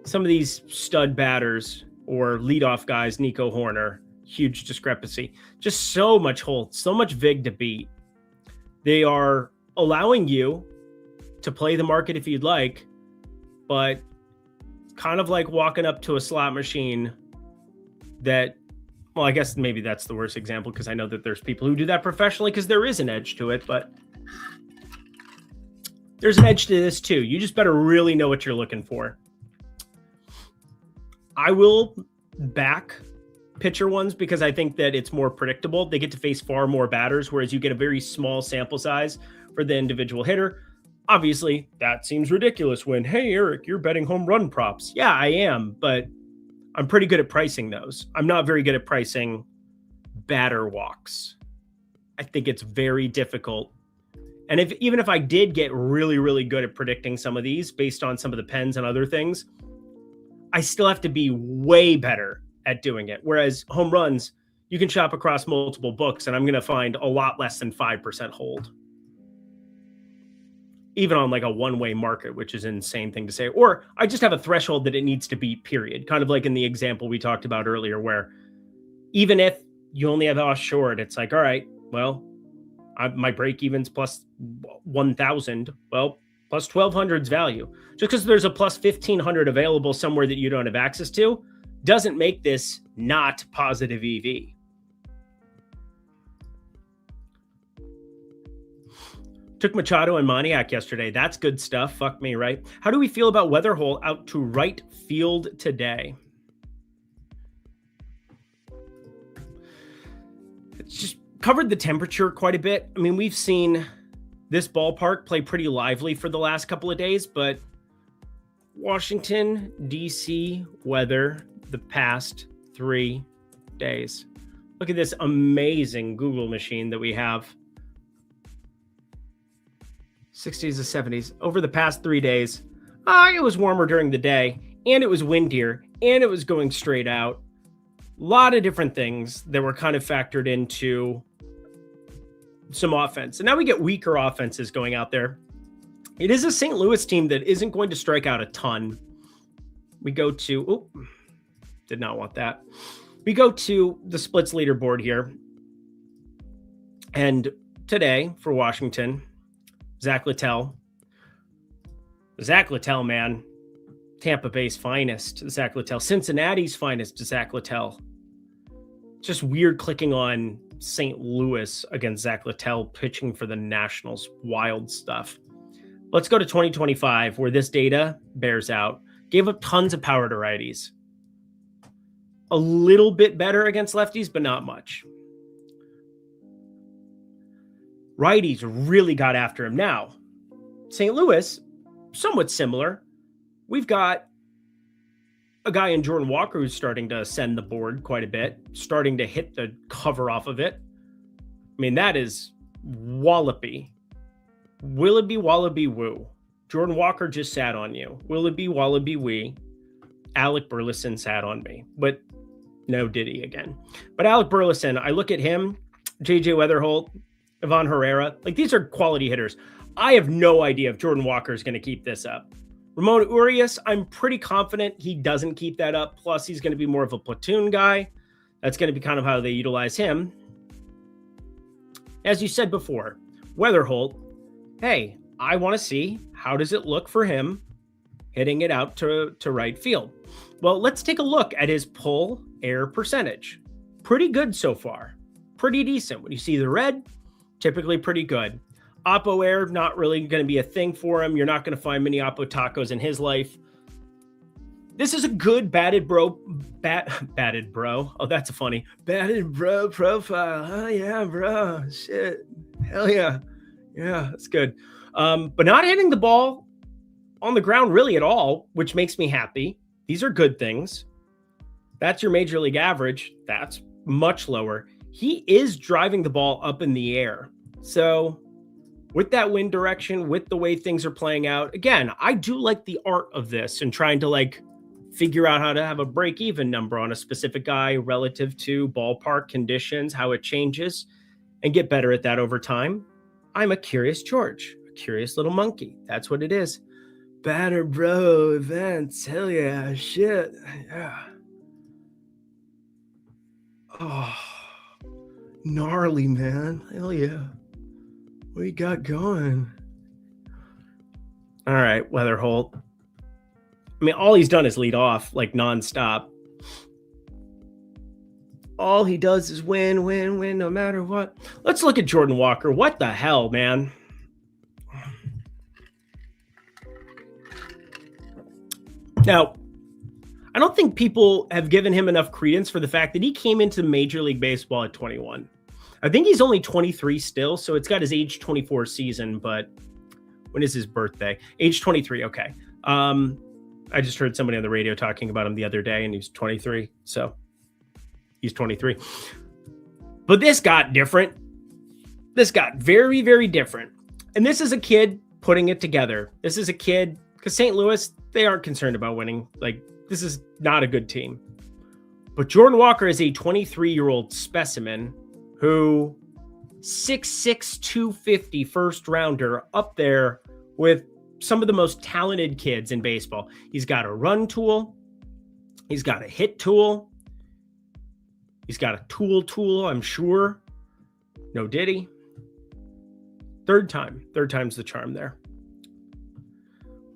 some of these stud batters or leadoff guys, Nico Horner, huge discrepancy. Just so much hold, so much vig to beat. They are allowing you to play the market if you'd like, but kind of like walking up to a slot machine that, well, I guess maybe that's the worst example because I know that there's people who do that professionally because there is an edge to it, but there's an edge to this too. You just better really know what you're looking for. I will back pitcher ones because I think that it's more predictable. They get to face far more batters, whereas you get a very small sample size for the individual hitter. Obviously, that seems ridiculous when, hey, Eric, you're betting home run props. Yeah, I am, but I'm pretty good at pricing those. I'm not very good at pricing batter walks. I think it's very difficult. And even if I did get really, really good at predicting some of these based on some of the pens and other things, I still have to be way better at doing it. Whereas home runs, you can shop across multiple books, and I'm going to find a lot less than 5% hold. Even on like a one-way market, which is an insane thing to say. Or I just have a threshold that it needs to beat, period. Kind of like in the example we talked about earlier, where even if you only have off short, it's like, all right, well, my break even's plus 1,000. Well, plus 1,200's value. Just because there's a plus 1,500 available somewhere that you don't have access to doesn't make this not positive EV. Took Machado and Moniak yesterday. That's good stuff. Fuck me, right? How do we feel about Weatherholt out to right field today? It's just covered the temperature quite a bit. I mean, we've seen this ballpark play pretty lively for the last couple of days, but Washington, D.C. weather the past 3 days. Look at this amazing Google machine that we have. 60s to 70s. Over the past 3 days, it was warmer during the day, and it was windier, and it was going straight out. A lot of different things that were kind of factored into some offense. And now we get weaker offenses going out there. It is a St. Louis team that isn't going to strike out a ton. We go to, did not want that. We go to the splits leaderboard here. And today for Washington, Zach Littell. Zach Littell, man. Tampa Bay's finest, Zach Littell. Cincinnati's finest, Zach Littell. Just weird clicking on St. Louis against Zach Littell pitching for the Nationals. Wild stuff. Let's go to 2025, where this data bears out. Gave up tons of power to righties. A little bit better against lefties, but not much. Righties really got after him. Now, St. Louis, somewhat similar. We've got a guy in Jordan Walker who's starting to ascend the board quite a bit, starting to hit the cover off of it. I mean, that is wallopy. Willoughby, wallaby, woo. Jordan Walker just sat on you. Willoughby, wallaby, wee. Alec Burleson sat on me. But no Diddy again. But Alec Burleson, I look at him, JJ Weatherholt, Ivan Herrera. Like, these are quality hitters. I have no idea if Jordan Walker is going to keep this up. Ramon Urias, I'm pretty confident he doesn't keep that up. Plus, he's going to be more of a platoon guy. That's going to be kind of how they utilize him. As you said before, Weatherholt, hey, I want to see how does it look for him hitting it out to right field. Well, let's take a look at his pull air percentage. Pretty good so far. Pretty decent. When you see the red, typically pretty good. Oppo air, not really going to be a thing for him. You're not going to find many Oppo tacos in his life. This is a good batted bro. Oh, that's a funny. Batted bro profile. Oh, yeah, bro. Shit. Hell yeah. Yeah, that's good. But not hitting the ball on the ground really at all, which makes me happy. These are good things. That's your major league average. That's much lower. He is driving the ball up in the air. So with that wind direction, with the way things are playing out, again, I do like the art of this and trying to figure out how to have a break-even number on a specific guy relative to ballpark conditions, how it changes, and get better at that over time. I'm a curious George, a curious little monkey. That's what it is. Batter bro events. Hell yeah. Shit. Yeah. Oh, gnarly, man. Hell yeah. What you got going? All right, Weatherholt. I mean, all he's done is lead off nonstop. All he does is win, win, win, no matter what. Let's look at Jordan Walker. What the hell, man? Now, I don't think people have given him enough credence for the fact that he came into Major League Baseball at 21. I think he's only 23 still, so it's got his age 24 season, but when is his birthday? Age 23, okay. I just heard somebody on the radio talking about him the other day, and he's 23, so he's 23. But this got different. This got very, very different. And this is a kid putting it together. This is a kid, because St. Louis, they aren't concerned about winning. Like, this is not a good team. But Jordan Walker is a 23-year-old specimen who 6'6", 250 first rounder up there with some of the most talented kids in baseball. He's got a run tool. He's got a hit tool. He's got a tool, I'm sure. No Diddy. Third time's the charm there.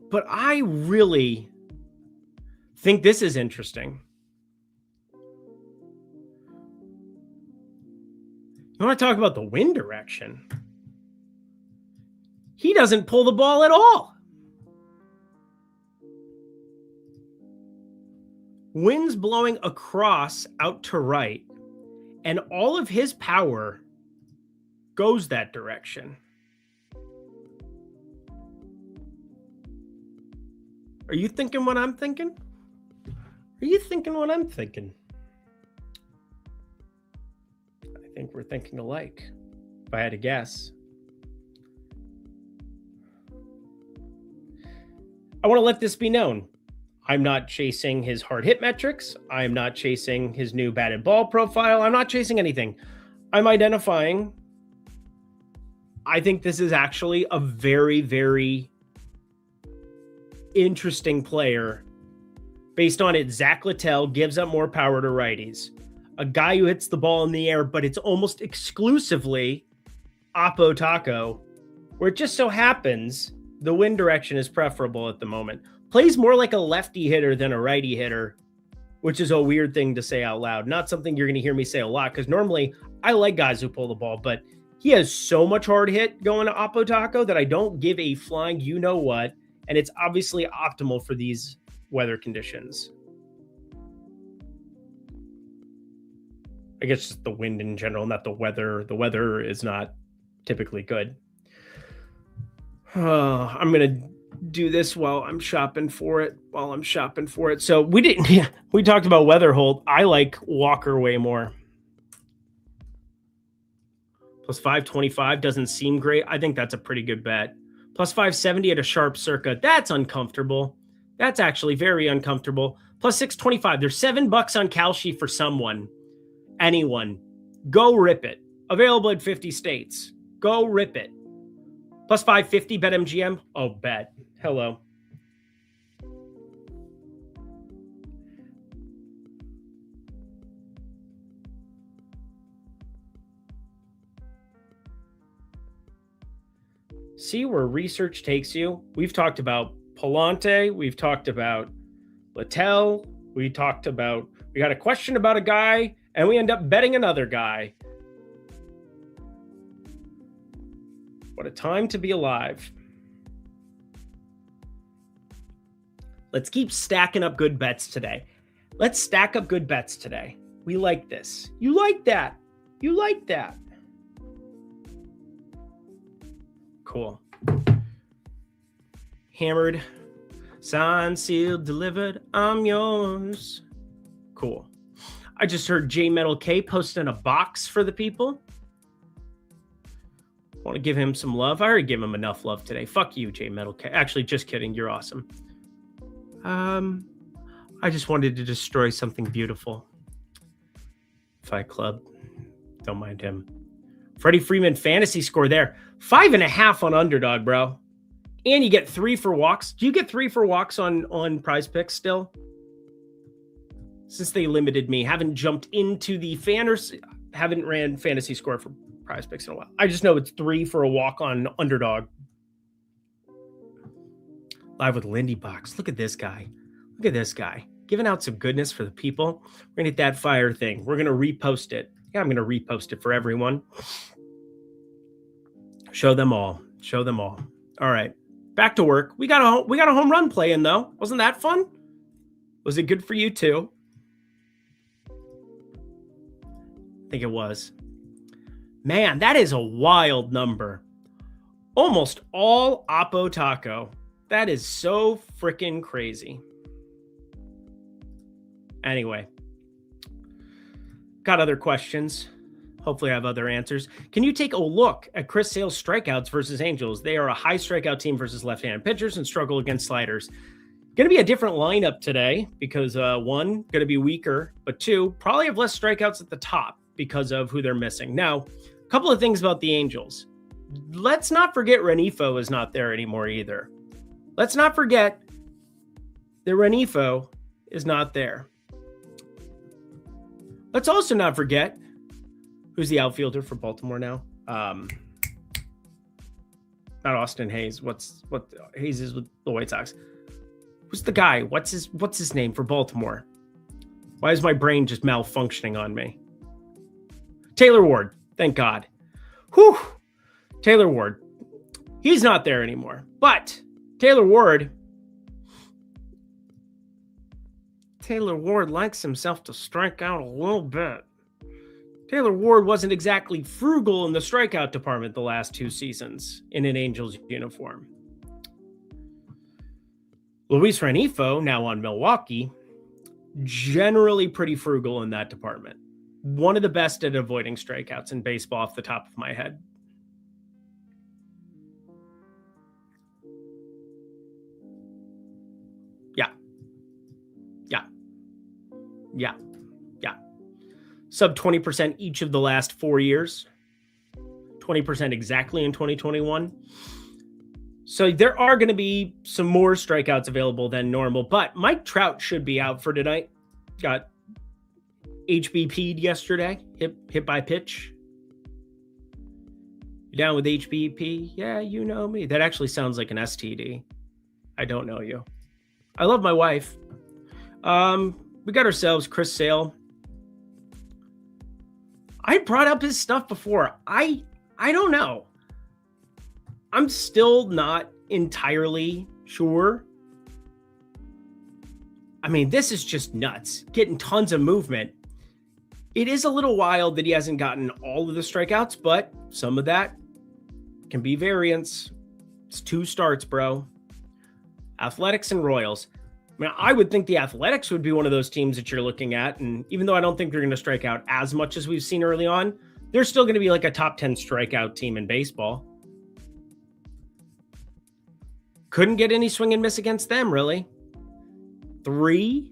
But I really think this is interesting. You want to talk about the wind direction? He doesn't pull the ball at all. Wind's blowing across out to right, and all of his power goes that direction. Are you thinking what I'm thinking? Are you thinking what I'm thinking? I think we're thinking alike, if I had to guess. I want to let this be known. I'm not chasing his hard hit metrics. I'm not chasing his new batted ball profile. I'm not chasing anything. I'm identifying. I think this is actually a very, very interesting player. Based on it, Zach Littell gives up more power to righties. A guy who hits the ball in the air, but it's almost exclusively Oppo Taco, where it just so happens the wind direction is preferable at the moment. Plays more like a lefty hitter than a righty hitter, which is a weird thing to say out loud. Not something you're going to hear me say a lot, because normally I like guys who pull the ball, but he has so much hard hit going to Oppo Taco that I don't give a flying you know what, and it's obviously optimal for these weather conditions. I guess just the wind in general, not the weather. The weather is not typically good. I'm going to do this while I'm shopping for it. So we talked about weather hold. I like Walker way more. Plus 525 doesn't seem great. I think that's a pretty good bet. Plus 570 at a sharp circa. That's uncomfortable. That's actually very uncomfortable. Plus 625. There's $7 on Kalshi for someone. Anyone. Go rip it. Available in 50 states. Go rip it. Plus 550 bet MGM. Oh, bet. Hello. See where research takes you. We've talked about Pallante. We've talked about Littell. We got a question about a guy, and we end up betting another guy. What a time to be alive. Let's keep stacking up good bets today. Let's stack up good bets today. We like this. You like that. You like that. Cool. Hammered. Signed, sealed, delivered. I'm yours. Cool. I just heard J Metal K posting a box for the people. Want to give him some love. I already gave him enough love today. Fuck you, J Metal K. Actually, just kidding. You're awesome. I just wanted to destroy something beautiful. Fight Club. Don't mind him. Freddie Freeman fantasy score there. 5.5 on underdog, bro. And you get 3 for walks. Do you get 3 for walks on Prize Picks still? Since they limited me, haven't jumped into the haven't ran fantasy score for Prize Picks in a while. I just know it's 3 for a walk on underdog. Live with Lindy box. Look at this guy. Look at this guy. Giving out some goodness for the people. We're going to hit that fire thing. We're going to repost it. Yeah, I'm going to repost it for everyone. Show them all. Show them all. All right. Back to work. We got a home run play in, though. Wasn't that fun? Was it good for you too? I think it was. Man, that is a wild number. Almost all Oppo Taco. That is so freaking crazy. Anyway, got other questions. Hopefully I have other answers. Can you take a look at Chris Sale's strikeouts versus Angels? They are a high strikeout team versus left-handed pitchers and struggle against sliders. Going to be a different lineup today because one, going to be weaker, but two, probably have less strikeouts at the top because of who they're missing. Now, a couple of things about the Angels. Let's not forget Renifo is not there anymore either. Let's not forget that Renifo is not there. Let's also not forget who's the outfielder for Baltimore now. Not Austin Hayes. What Hayes is with the White Sox? Who's the guy? What's his name for Baltimore? Why is my brain just malfunctioning on me? Taylor Ward. Thank God. Whew. Taylor Ward. He's not there anymore. But Taylor Ward likes himself to strike out a little bit. Taylor Ward wasn't exactly frugal in the strikeout department the last 2 seasons in an Angels uniform. Luis Renifo, now on Milwaukee, generally pretty frugal in that department. One of the best at avoiding strikeouts in baseball off the top of my head. Yeah. Sub 20% each of the last 4 years. 20% exactly in 2021. So there are going to be some more strikeouts available than normal, but Mike Trout should be out for tonight. Got HBP'd yesterday, hit by pitch. You down with HBP? Yeah, you know me. That actually sounds like an STD. I don't know you. I love my wife. We got ourselves Chris Sale. I brought up his stuff before. I don't know. I'm still not entirely sure. I mean, this is just nuts. Getting tons of movement. It is a little wild that he hasn't gotten all of the strikeouts, but some of that can be variance. It's 2 starts, bro. Athletics and Royals. I mean, I would think the Athletics would be one of those teams that you're looking at. And even though I don't think they're going to strike out as much as we've seen early on, they're still going to be like a top 10 strikeout team in baseball. Couldn't get any swing and miss against them, really. Three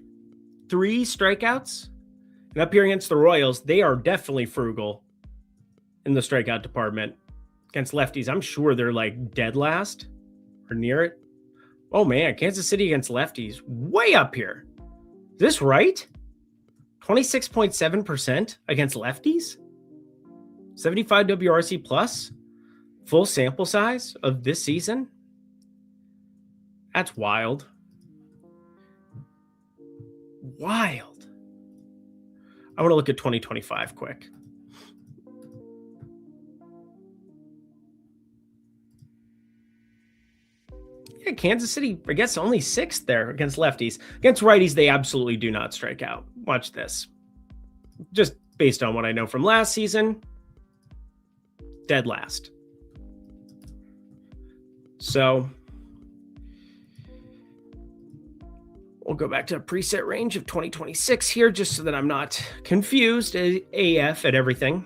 strikeouts. And up here against the Royals, they are definitely frugal in the strikeout department. Against lefties, I'm sure they're like dead last or near it. Oh man, Kansas City against lefties, way up here. Is this right? 26.7% against lefties? 75 WRC plus? Full sample size of this season? That's wild. Wild. I want to look at 2025 quick. Yeah, Kansas City, I guess only 6th there against lefties. Against righties, they absolutely do not strike out. Watch this. Just based on what I know from last season, dead last. So we'll go back to a preset range of 2026 here just so that I'm not confused AF at everything.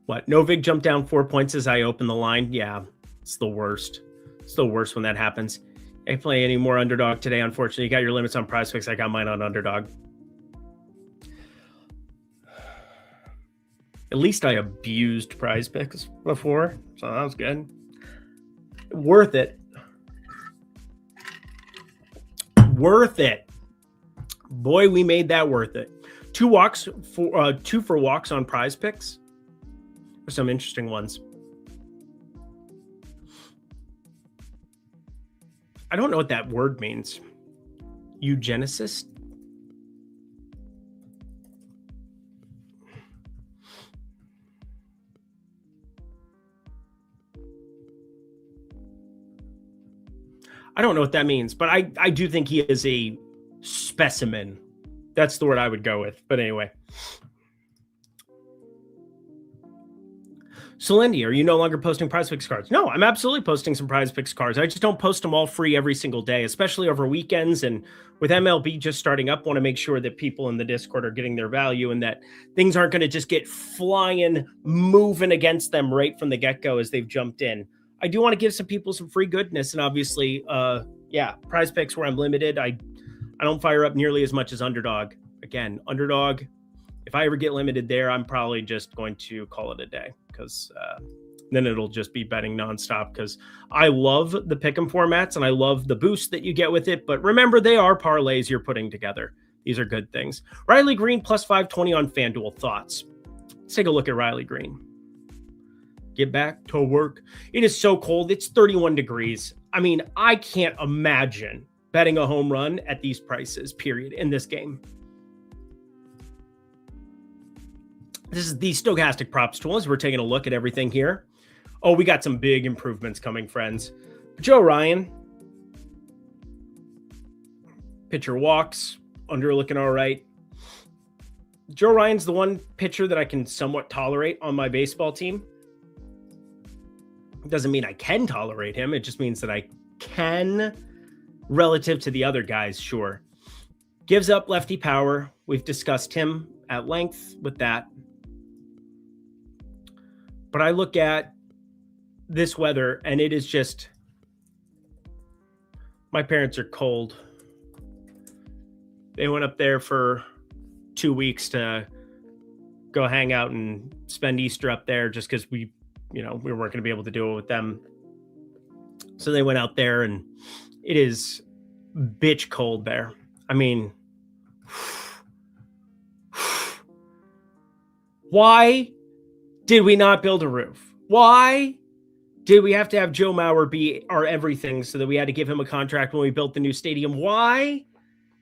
What? Novik jumped down 4 points as I open the line? Yeah, it's the worst. It's the worst when that happens. I can't play any more underdog today, unfortunately. You got your limits on prize picks. I got mine on underdog. At least I abused prize picks before, so that was good. Worth it. Worth it. Boy, we made that worth it. 2 walks for 2 for walks on prize picks. Some interesting ones. I don't know what that word means. Eugenicist? I don't know what that means, but I do think he is a specimen. That's the word I would go with. But anyway. So, Lindy, are you no longer posting Prize Picks cards? No, I'm absolutely posting some Prize Picks cards. I just don't post them all free every single day, especially over weekends. And with MLB just starting up, want to make sure that people in the Discord are getting their value and that things aren't going to just get flying, moving against them right from the get-go as they've jumped in. I do want to give some people some free goodness. And obviously, Prize Picks where I'm limited. I don't fire up nearly as much as Underdog. Again, Underdog, if I ever get limited there, I'm probably just going to call it a day because then it'll just be betting nonstop because I love the pick'em formats and I love the boost that you get with it. But remember, they are parlays you're putting together. These are good things. Riley Green plus 520 on FanDuel. Thoughts? Let's take a look at Riley Green. Get back to work. It is so cold. It's 31 degrees. I mean, I can't imagine betting a home run at these prices, period, in this game. This is the Stochastic Props tool as we're taking a look at everything here. Oh, we got some big improvements coming, friends. Joe Ryan. Pitcher walks. Under looking all right. Joe Ryan's the one pitcher that I can somewhat tolerate on my baseball team. It doesn't mean I can tolerate him. It just means that I can relative to the other guys, sure. Gives up lefty power. We've discussed him at length with that. But I look at this weather and it is just, my parents are cold. They went up there for 2 weeks to go hang out and spend Easter up there just because we weren't going to be able to do it with them. So they went out there and it is bitch cold there. I mean, why did we not build a roof? Why did we have to have Joe Mauer be our everything so that we had to give him a contract when we built the new stadium? Why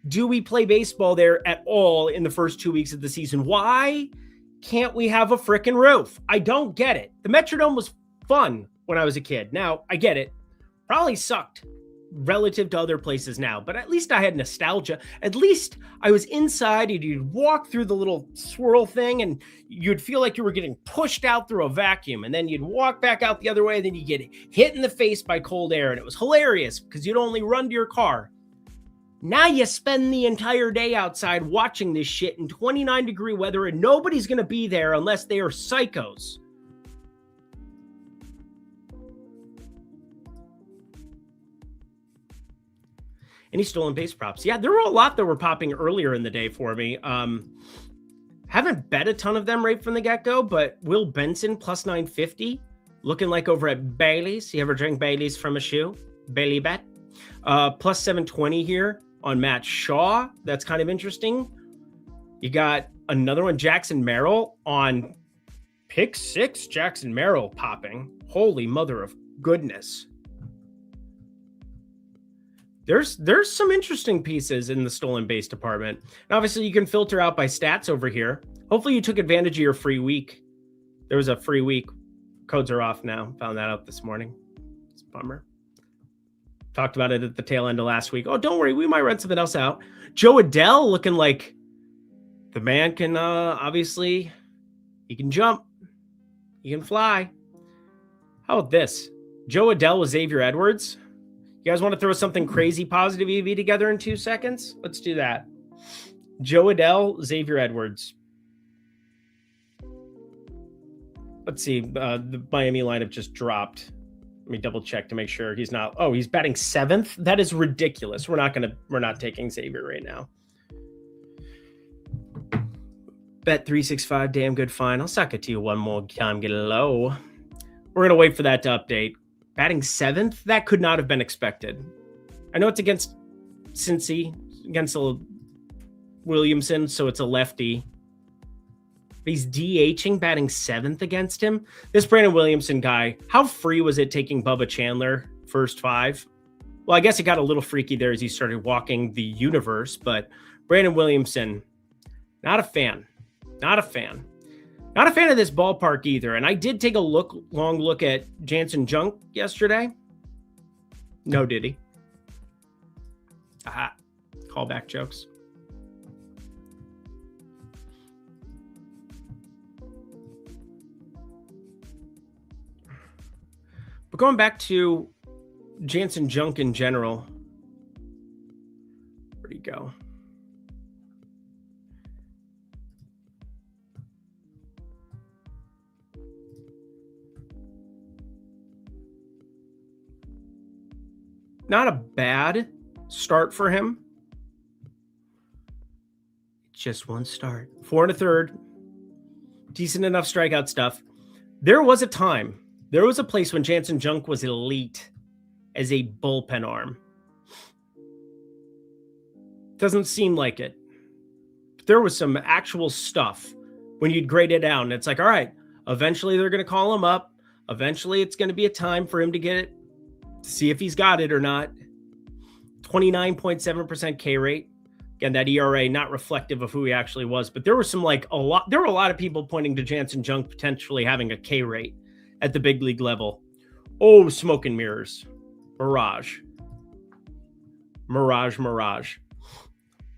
do we play baseball there at all in the first 2 weeks of the season? Why can't we have a frickin' roof? I don't get it. The Metrodome was fun when I was a kid. Now, I get it. Probably sucked relative to other places now, but at least I had nostalgia. At least I was inside and you'd walk through the little swirl thing and you'd feel like you were getting pushed out through a vacuum, and then you'd walk back out the other way, and then you get hit in the face by cold air, and it was hilarious because you'd only run to your car. Now you spend the entire day outside watching this shit in 29-degree weather, and nobody's going to be there unless they are psychos. Any stolen base props? Yeah, there were a lot that were popping earlier in the day for me. Haven't bet a ton of them right from the get-go, but Will Benson plus 950, looking like over at Bailey's. You ever drink Bailey's from a shoe? Bailey bet. Plus 720 here on Matt Shaw. That's kind of interesting. You got another one, Jackson Merrill on pick 6. Jackson Merrill popping. Holy mother of goodness. There's some interesting pieces in the stolen base department. And obviously, you can filter out by stats over here. Hopefully, you took advantage of your free week. There was a free week. Codes are off now. Found that out this morning. It's a bummer. Talked about it at the tail end of last week. Oh, don't worry. We might run something else out. Joe Adell looking like the man can, obviously, he can jump. He can fly. How about this? Joe Adell with Xavier Edwards. You guys want to throw something crazy positive EV together in 2 seconds? Let's do that. Joe Adell, Xavier Edwards. Let's see. The Miami lineup just dropped. Let me double check to make sure he's not. Oh, he's batting 7th. That is ridiculous. We're not taking Xavier right now. Bet 365, damn good fine. I'll suck it to you one more time. Get low. We're going to wait for that to update. Batting 7th? That could not have been expected. I know it's against Cincy, against Williamson, so it's a lefty. But he's DHing, batting 7th against him. This Brandon Williamson guy, how free was it taking Bubba Chandler first 5? Well, I guess it got a little freaky there as he started walking the universe, but Brandon Williamson, not a fan. Not a fan. Not a fan of this ballpark either. And I did take a long look at Jansen Junk yesterday. No, did he? Aha. Callback jokes. But going back to Jansen Junk in general, where'd he go? Not a bad start for him. Just one start. 4 1/3. Decent enough strikeout stuff. There was a time, there was a place when Jansen Junk was elite as a bullpen arm. Doesn't seem like it. There was some actual stuff when you'd grade it out, and it's like, all right, eventually they're going to call him up. Eventually it's going to be a time for him to get it, see if he's got it or not. 29.7% K rate. Again, that ERA not reflective of who he actually was, but there were there were a lot of people pointing to Jansen Junk potentially having a K rate at the big league level. Oh, smoke and mirrors. Mirage.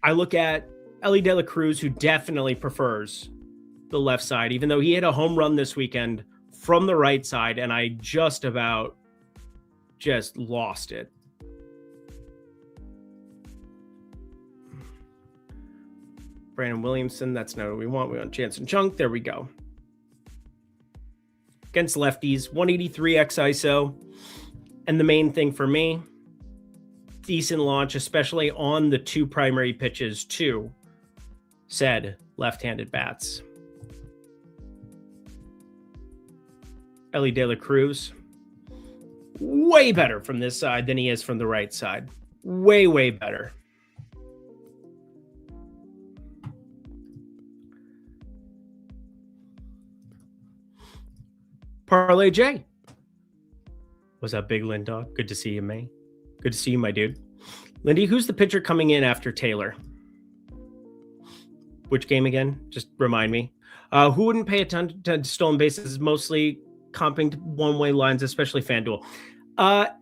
I look at Elly De La Cruz, who definitely prefers the left side, even though he hit a home run this weekend from the right side, and I just lost it. Brandon Williamson, that's not what we want. We want Jansen Junk. There we go. Against lefties, 183 x ISO. And the main thing for me, decent launch, especially on the 2 primary pitches to said left-handed bats. Elly De La Cruz, way better from this side than he is from the right side. Way, way better. Parlay J. What's up, Big Lin Dog? Good to see you, May. Good to see you, my dude. Lindy, who's the pitcher coming in after Taylor? Which game again? Just remind me. Who wouldn't pay attention to stolen bases? Mostly comping to one-way lines, especially FanDuel.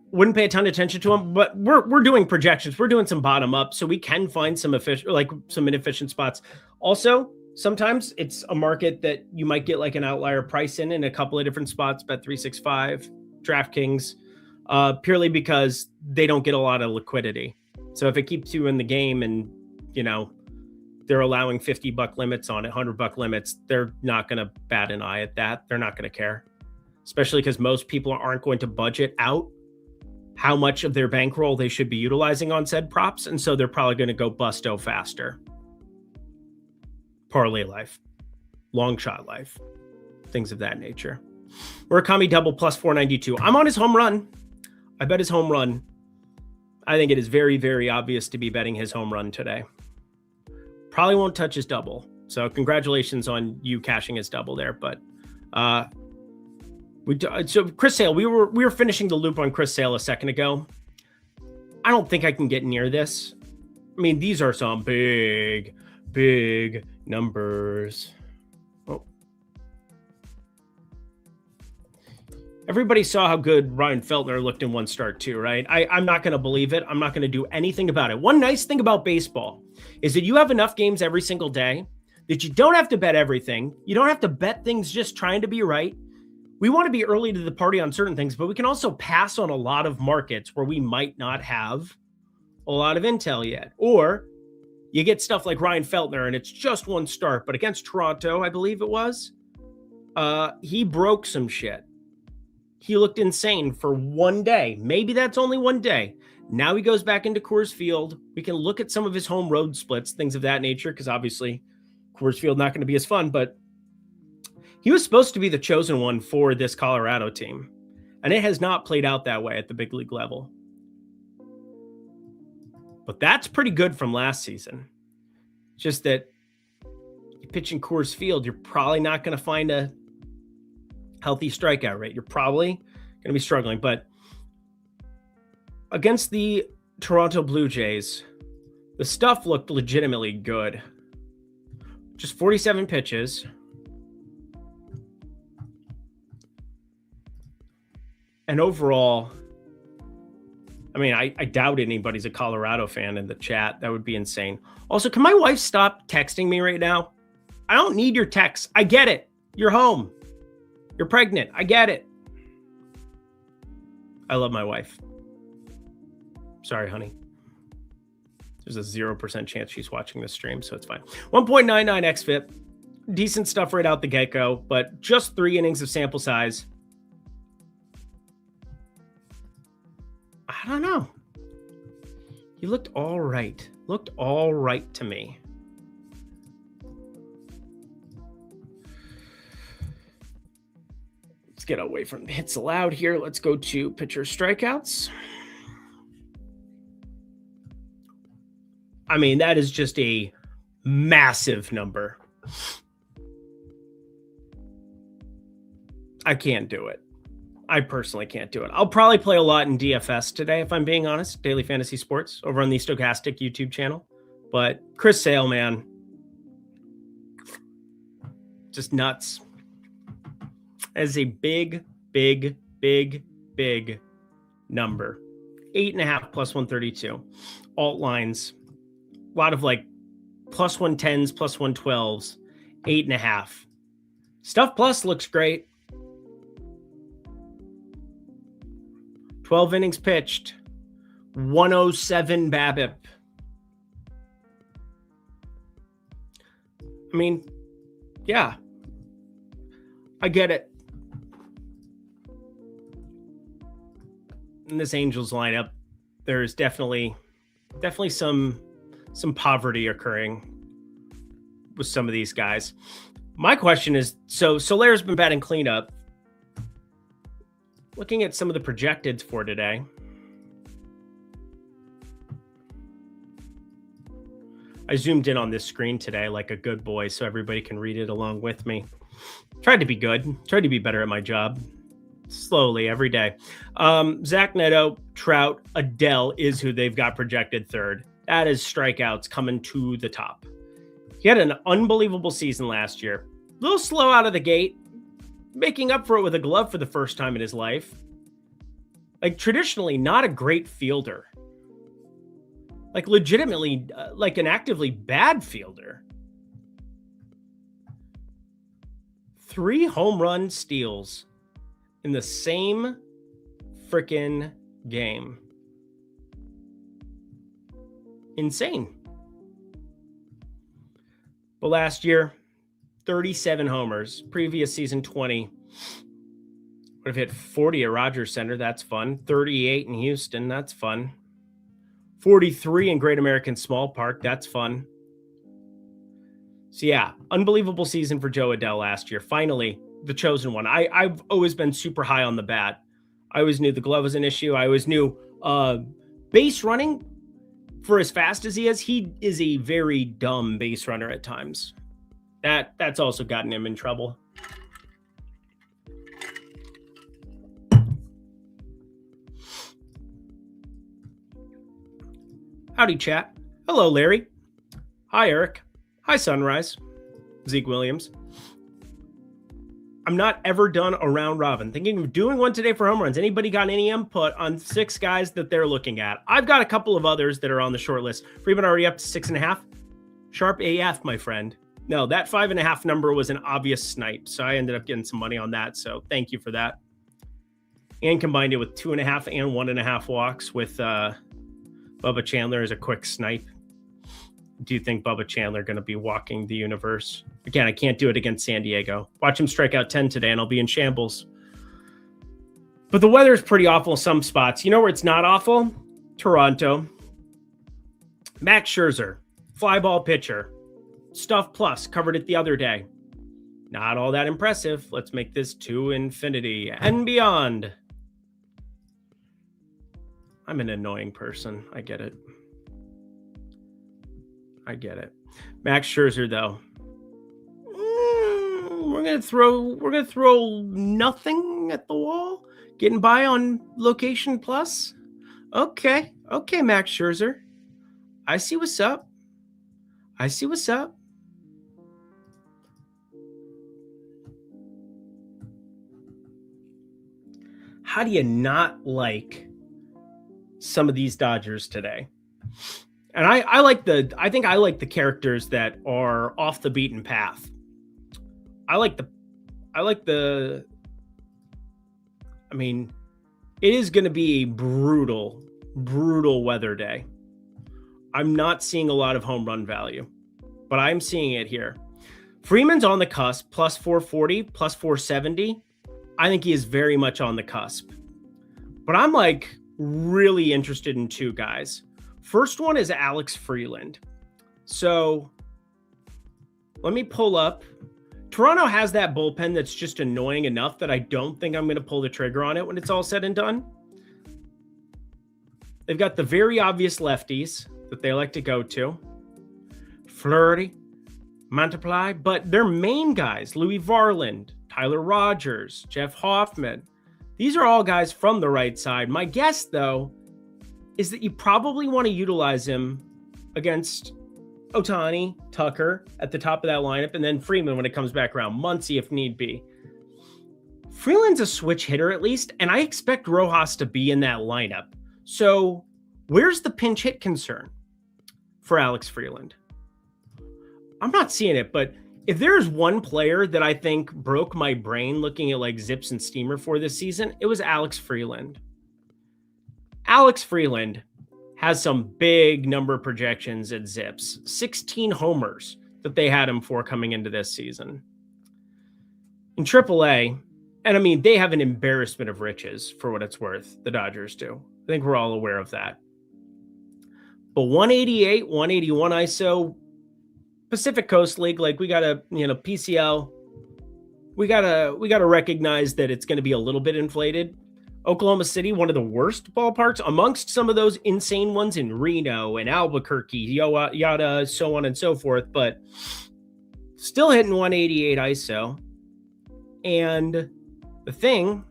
Wouldn't pay a ton of attention to them, but we're doing projections. We're doing some bottom up, so we can find some inefficient spots. Also, sometimes it's a market that you might get like an outlier price in a couple of different spots, Bet365, DraftKings, purely because they don't get a lot of liquidity. So if it keeps you in the game and, they're allowing $50 limits on it, $100 limits, they're not going to bat an eye at that. They're not going to care, especially because most people aren't going to budget out how much of their bankroll they should be utilizing on said props. And so they're probably going to go busto faster. Parlay life, long shot life, things of that nature. Murakami double plus 492. I'm on his home run. I bet his home run. I think it is very, very obvious to be betting his home run today. Probably won't touch his double. So congratulations on you cashing his double there. But so Chris Sale, we were finishing the loop on Chris Sale a second ago. I don't think I can get near this. I mean, these are some big numbers. Oh. Everybody saw how good Ryan Feltner looked in one start too, right? I'm not going to believe it. I'm not going to do anything about it. One nice thing about baseball is that you have enough games every single day that you don't have to bet everything. You don't have to bet things just trying to be right. We want to be early to the party on certain things, but we can also pass on a lot of markets where we might not have a lot of intel yet. Or you get stuff like Ryan Feltner and it's just one start, but against Toronto, I believe it was, he broke some shit. He looked insane for one day. Maybe that's only one day. Now he goes back into Coors Field. We can look at some of his home road splits, things of that nature, because obviously Coors Field not going to be as fun, but he was supposed to be the chosen one for this Colorado team, and it has not played out that way at the big league level. But that's pretty good from last season. Just that you pitch in Coors Field, you're probably not going to find a healthy strikeout rate. You're probably going to be struggling. But against the Toronto Blue Jays, the stuff looked legitimately good. Just 47 pitches. And overall, I mean, I doubt anybody's a Colorado fan in the chat. That would be insane. Also, can my wife stop texting me right now? I don't need your texts. I get it. You're home. You're pregnant. I get it. I love my wife. Sorry, honey. There's a 0% chance she's watching this stream, so it's fine. 1.99 xFIP. Decent stuff right out the get-go, but just 3 innings of sample size. I don't know. He looked all right. Looked all right to me. Let's get away from the hits allowed here. Let's go to pitcher strikeouts. I mean, that is just a massive number. I can't do it. I personally can't do it. I'll probably play a lot in DFS today, if I'm being honest. Daily Fantasy Sports over on the Stochastic YouTube channel. But Chris Sale, man, just nuts. That is a big, big, big, big number. 8.5 plus 132. Alt lines. A lot of like plus 110s, plus 112s. 8.5. Stuff Plus looks great. 12 innings pitched, 107 BABIP. I mean, yeah, I get it. In this Angels lineup, there's definitely some poverty occurring with some of these guys. My question is, so Solaire's been batting cleanup. Looking at some of the projected for today. I zoomed in on this screen today like a good boy so everybody can read it along with me. Tried to be good. Tried to be better at my job. Slowly, every day. Zach Neto, Trout, Adele is who they've got projected third. That is strikeouts coming to the top. He had an unbelievable season last year. A little slow out of the gate. Making up for it with a glove for the first time in his life. Like, traditionally, not a great fielder. Like, legitimately, like an actively bad fielder. 3 home run steals in the same freaking game. Insane. But last year, 37 homers. Previous season, 20. Would have hit 40 at Rogers Center. That's fun. 38 in Houston. That's fun. 43 in Great American Small Park. That's fun. So yeah, unbelievable season for Joe Adele last year. Finally, the chosen one. I've always been super high on the bat. I always knew the glove was an issue. I always knew base running, for as fast as he is a very dumb base runner at times. That's also gotten him in trouble. Howdy, chat. Hello, Larry. Hi, Eric. Hi, Sunrise. Zeke Williams. I'm not ever done a round robin. Thinking of doing one today for home runs. Anybody got any input on 6 guys that they're looking at? I've got a couple of others that are on the short list. Freeman already up to 6.5. Sharp AF, my friend. No, that 5.5 number was an obvious snipe, so I ended up getting some money on that, so thank you for that. And combined it with 2.5 and 1.5 walks with Bubba Chandler as a quick snipe. Do you think Bubba Chandler going to be walking the universe? Again, I can't do it against San Diego. Watch him strike out 10 today, and I'll be in shambles. But the weather is pretty awful in some spots. You know where it's not awful? Toronto. Max Scherzer, fly ball pitcher. Stuff Plus, covered it the other day. Not all that impressive. Let's make this to infinity and beyond. I'm an annoying person. I get it. I get it. Max Scherzer, though. We're gonna throw nothing at the wall. Getting by on Location Plus. Okay, Max Scherzer. I see what's up. I see what's up. How do you not like some of these Dodgers today. And I like the characters that are off the beaten path. I mean, it is going to be a brutal weather day. I'm not seeing a lot of home run value, but I'm seeing it here. Freeman's on the cusp, plus 440, plus 470. I think he is very much on the cusp. But I'm like really interested in two guys. First one is Alex Freeland. So let me pull up. Toronto has that bullpen that's just annoying enough that I don't think I'm going to pull the trigger on it when it's all said and done. They've got the very obvious lefties that they like to go to. Fleury, Multiply, but their main guys, Louis Varland, Tyler Rogers, Jeff Hoffman, these are all guys from the right side. My guess, though, is that you probably want to utilize him against Ohtani, Tucker at the top of that lineup, and then Freeman when it comes back around, Muncy if need be. Freeland's a switch hitter at least, and I expect Rojas to be in that lineup. So where's the pinch hit concern for Alex Freeland? I'm not seeing it, but if there's one player that I think broke my brain looking at like Zips and Steamer for this season, it was Alex Freeland. Alex Freeland has some big number projections at Zips, 16 homers that they had him for coming into this season. In AAA, and I mean, they have an embarrassment of riches for what it's worth, the Dodgers do. I think we're all aware of that. But 188, 181 ISO, Pacific Coast League, like we gotta, PCL, we gotta recognize that it's going to be a little bit inflated. Oklahoma City, one of the worst ballparks amongst some of those insane ones in Reno and Albuquerque, yada, so on and so forth, but still hitting 188 ISO. And the thing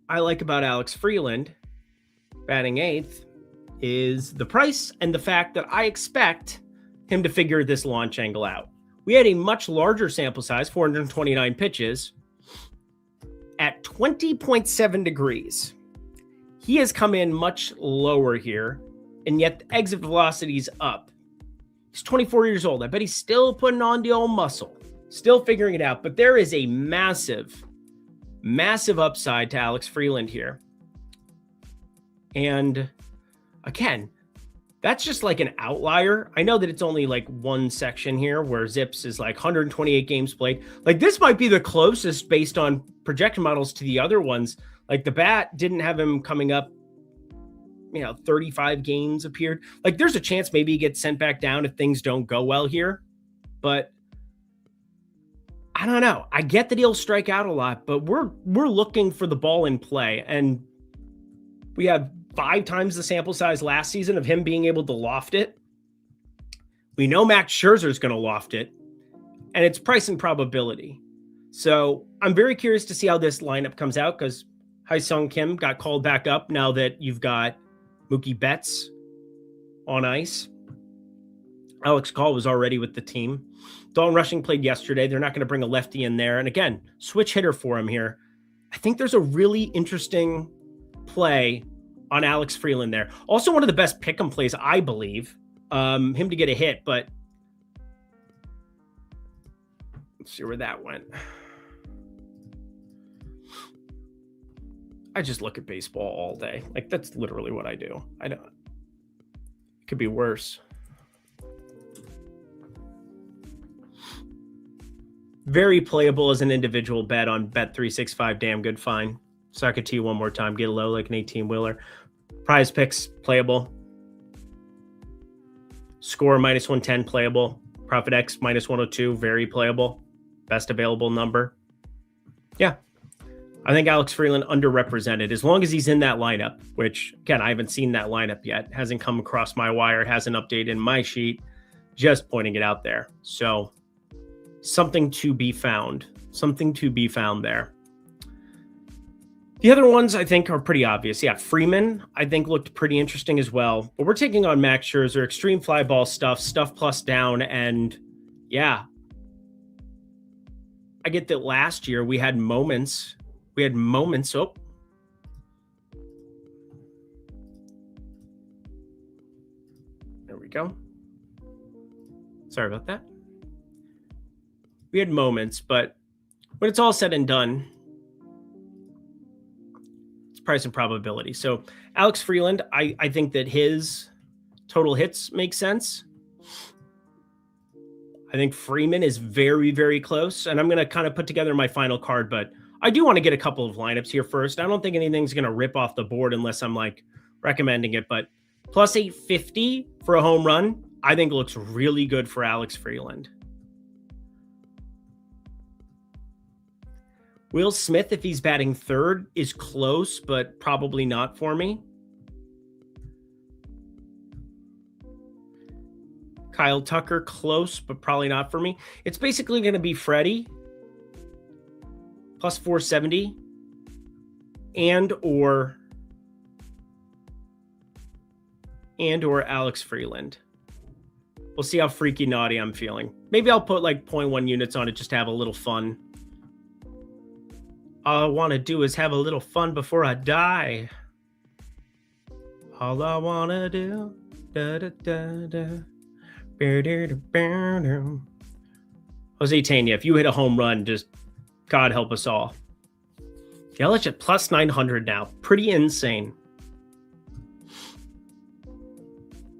I like about Alex Freeland batting eighth is the price and the fact that I expect him to figure this launch angle out. We had a much larger sample size, 429 pitches, at 20.7 degrees. He has come in much lower here, and yet the exit velocity is up. He's 24 years old. I bet he's still putting on the old muscle, still figuring it out. But there is a massive upside to Alex Freeland here. And again, that's just like an outlier. I know that it's only like one section here where Zips is like 128 games played. Like this might be the closest based on projection models to the other ones. Like the bat didn't have him coming up, 35 games appeared. Like there's a chance maybe he gets sent back down if things don't go well here. But I don't know. I get that he'll strike out a lot, but we're looking for the ball in play. And we have 5 times the sample size last season of him being able to loft it. We know Max Scherzer is going to loft it, and it's price and probability. So I'm very curious to see how this lineup comes out because Hyesung Kim got called back up now that you've got Mookie Betts on ice. Alex Call was already with the team. Dalton Rushing played yesterday. They're not going to bring a lefty in there. And again, switch hitter for him here. I think there's a really interesting play on Alex Freeland there. Also one of the best pick'em plays, I believe, him to get a hit, but let's see where that went. I just look at baseball all day. Like that's literally what I do. I don't, it could be worse. Very playable as an individual bet on Bet365. Damn good fine. Suck it to you one more time. Get low like an 18-wheeler. Prize picks, playable. Score minus 110, playable. Profit X minus 102, very playable. Best available number. Yeah. I think Alex Freeland underrepresented as long as he's in that lineup, which, again, I haven't seen that lineup yet. Hasn't come across my wire. Hasn't updated in my sheet. Just pointing it out there. So something to be found. Something to be found there. The other ones I think are pretty obvious. Yeah, Freeman, I think looked pretty interesting as well. But we're taking on Max Scherzer, extreme fly ball stuff plus down. And yeah, I get that last year we had moments. Oh, go. Sorry about that. We had moments, but when it's all said and done, it's price and probability. So Alex Freeland, I think that his total hits make sense. I think Freeman is very, very close. And I'm going to kind of put together my final card, but I do want to get a couple of lineups here first. I don't think anything's going to rip off the board unless I'm like recommending it, but plus 850 for a home run, I think looks really good for Alex Freeland. Will Smith, if he's batting third, is close, but probably not for me. Kyle Tucker, close, but probably not for me. It's basically going to be Freddie, plus 470, and or Alex Freeland. We'll see how freaky naughty I'm feeling. Maybe I'll put like 0.1 units on it just to have a little fun. All I want to do is have a little fun before I die. All I want to do. Da, da, da, da. Jose Tena, if you hit a home run, just God help us all. Yelich at plus 900 now. Pretty insane.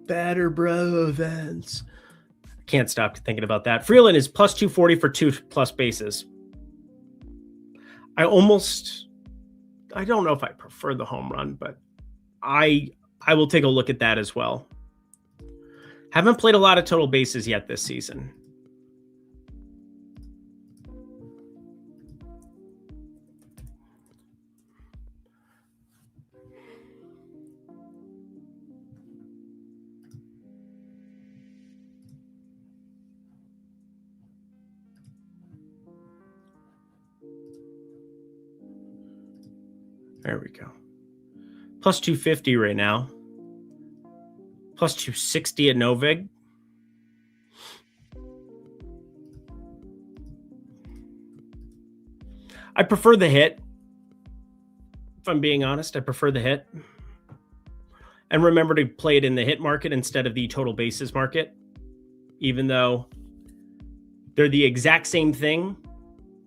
Batter bro events. Can't stop thinking about that. Freeland is plus 240 for 2+ bases. I don't know if I prefer the home run, but I will take a look at that as well. Haven't played a lot of total bases yet this season. There we go. Plus 250 right now. Plus 260 at Novig. I prefer the hit. If I'm being honest, I prefer the hit. And remember to play it in the hit market instead of the total bases market. Even though they're the exact same thing.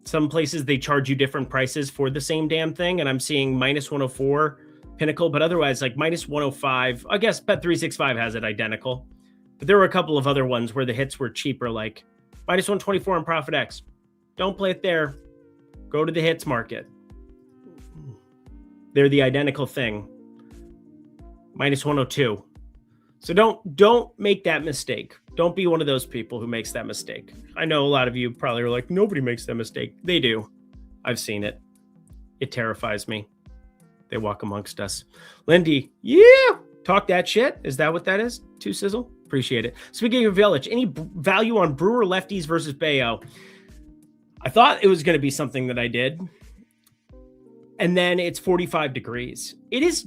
Some places they charge you different prices for the same damn thing. And I'm seeing minus 104 Pinnacle, but otherwise like minus 105. I guess Bet365 has it identical. But there were a couple of other ones where the hits were cheaper, like minus 124 on Profit X. Don't play it there. Go to the hits market. They're the identical thing. Minus 102. So don't make that mistake. Don't be one of those people who makes that mistake. I know a lot of you probably are like, nobody makes that mistake. They do. I've seen it. It terrifies me. They walk amongst us. Lindy, yeah, talk that shit. Is that what that is? Too sizzle? Appreciate it. Speaking of Village, any value on Brewer lefties versus Bayo? I thought it was going to be something that I did. And then it's 45 degrees. It is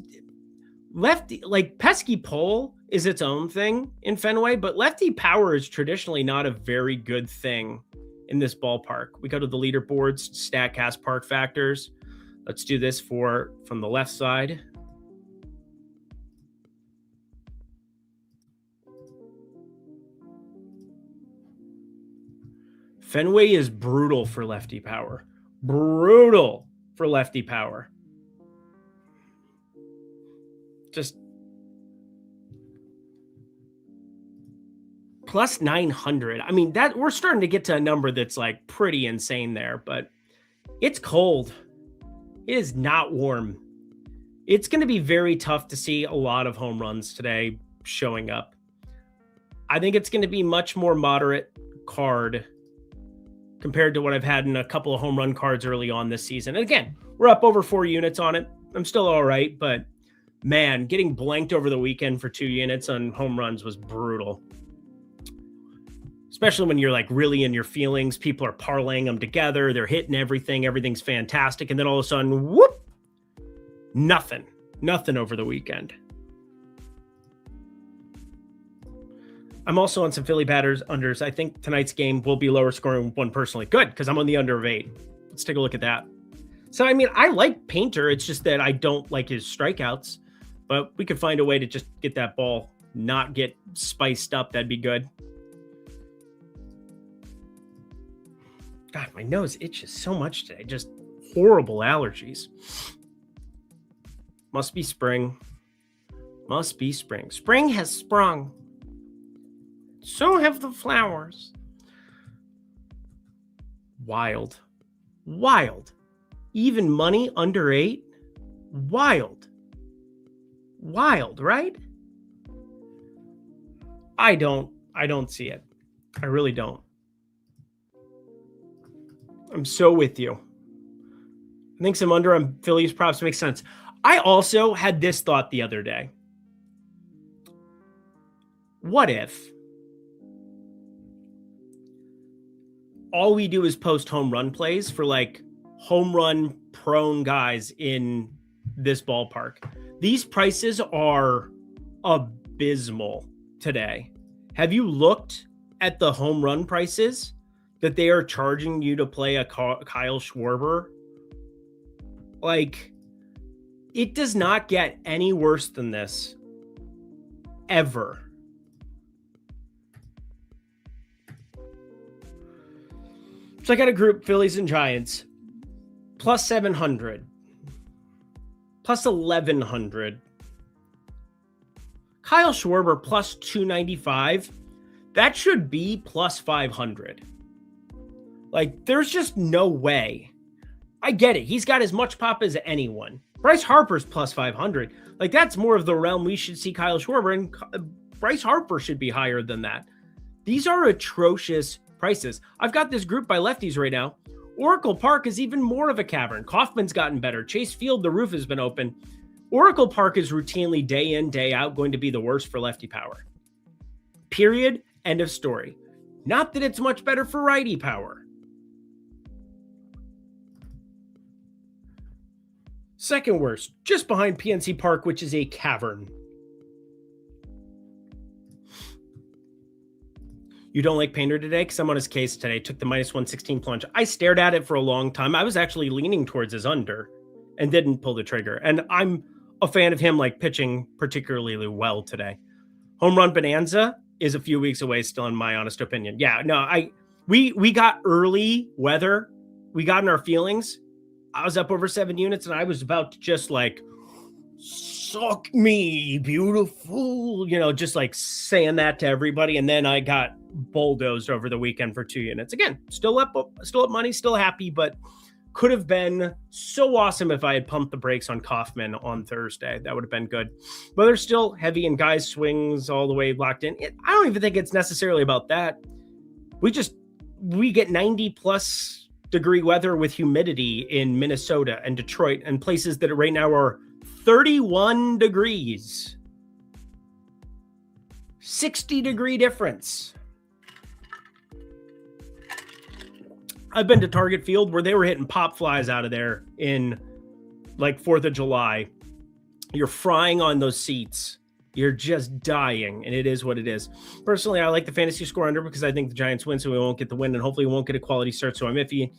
lefty, like pesky pole is its own thing in Fenway, but lefty power is traditionally not a very good thing in this ballpark. We go to the leaderboards, StatCast park factors. Let's do this from the left side. Fenway is brutal for lefty power. Brutal for lefty power. Just plus 900. I mean, that we're starting to get to a number that's like pretty insane there, but it's cold. It is not warm. It's going to be very tough to see a lot of home runs today showing up. I think it's going to be much more moderate card compared to what I've had in a couple of home run cards early on this season. And again, we're up over 4 units on it. I'm still all right, but man, getting blanked over the weekend for 2 units on home runs was brutal. Especially when you're like really in your feelings, people are parlaying them together. They're hitting everything. Everything's fantastic. And then all of a sudden, whoop, nothing over the weekend. I'm also on some Philly batters unders. I think tonight's game will be lower scoring one personally. Good, because I'm on the under of 8. Let's take a look at that. So, I mean, I like Painter. It's just that I don't like his strikeouts, but we could find a way to just get that ball not get spiced up, that'd be good. God, my nose itches so much today. Just horrible allergies. Must be spring. Must be spring. Spring has sprung. So have the flowers. Wild. Wild. Even money under 8? Wild. Wild, right? I don't see it. I really don't. I'm so with you. I think some under on Phillies props makes sense. I also had this thought the other day. What if all we do is post home run plays for like home run prone guys in this ballpark? These prices are abysmal today. Have you looked at the home run prices that they are charging you to play a Kyle Schwarber? Like, it does not get any worse than this ever. So I got a group, Phillies and Giants, plus 700, plus 1,100. Kyle Schwarber plus 295. That should be plus 500. Like, there's just no way. I get it. He's got as much pop as anyone. Bryce Harper's plus 500. Like, that's more of the realm we should see Kyle Schwarber, and Bryce Harper should be higher than that. These are atrocious prices. I've got this group by lefties right now. Oracle Park is even more of a cavern. Kaufman's gotten better. Chase Field, the roof has been open. Oracle Park is routinely day in, day out going to be the worst for lefty power. Period. End of story. Not that it's much better for righty power. Second worst, just behind PNC Park, which is a cavern. You don't like Painter today? Because I'm on his case today. Took the minus 116 plunge. I stared at it for a long time. I was actually leaning towards his under and didn't pull the trigger. And I'm a fan of him, like, pitching particularly well today. Home run bonanza is a few weeks away still, in my honest opinion. Yeah, no, we got early weather. We got in our feelings. I was up over 7 units and I was about to just like, suck me, beautiful, just like saying that to everybody. And then I got bulldozed over the weekend for 2 units. Again, still up money, still happy, but could have been so awesome if I had pumped the brakes on Kaufman on Thursday. That would have been good. But they're still heavy and guys swings all the way locked in. I don't even think it's necessarily about that. We get 90 plus degree weather with humidity in Minnesota and Detroit and places that right now are 31 degrees. 60-degree difference. I've been to Target Field where they were hitting pop flies out of there in like 4th of July. You're frying on those seats. You're just dying, and it is what it is. Personally, I like the fantasy score under because I think the Giants win, so we won't get the win, and hopefully we won't get a quality start, so I'm iffy.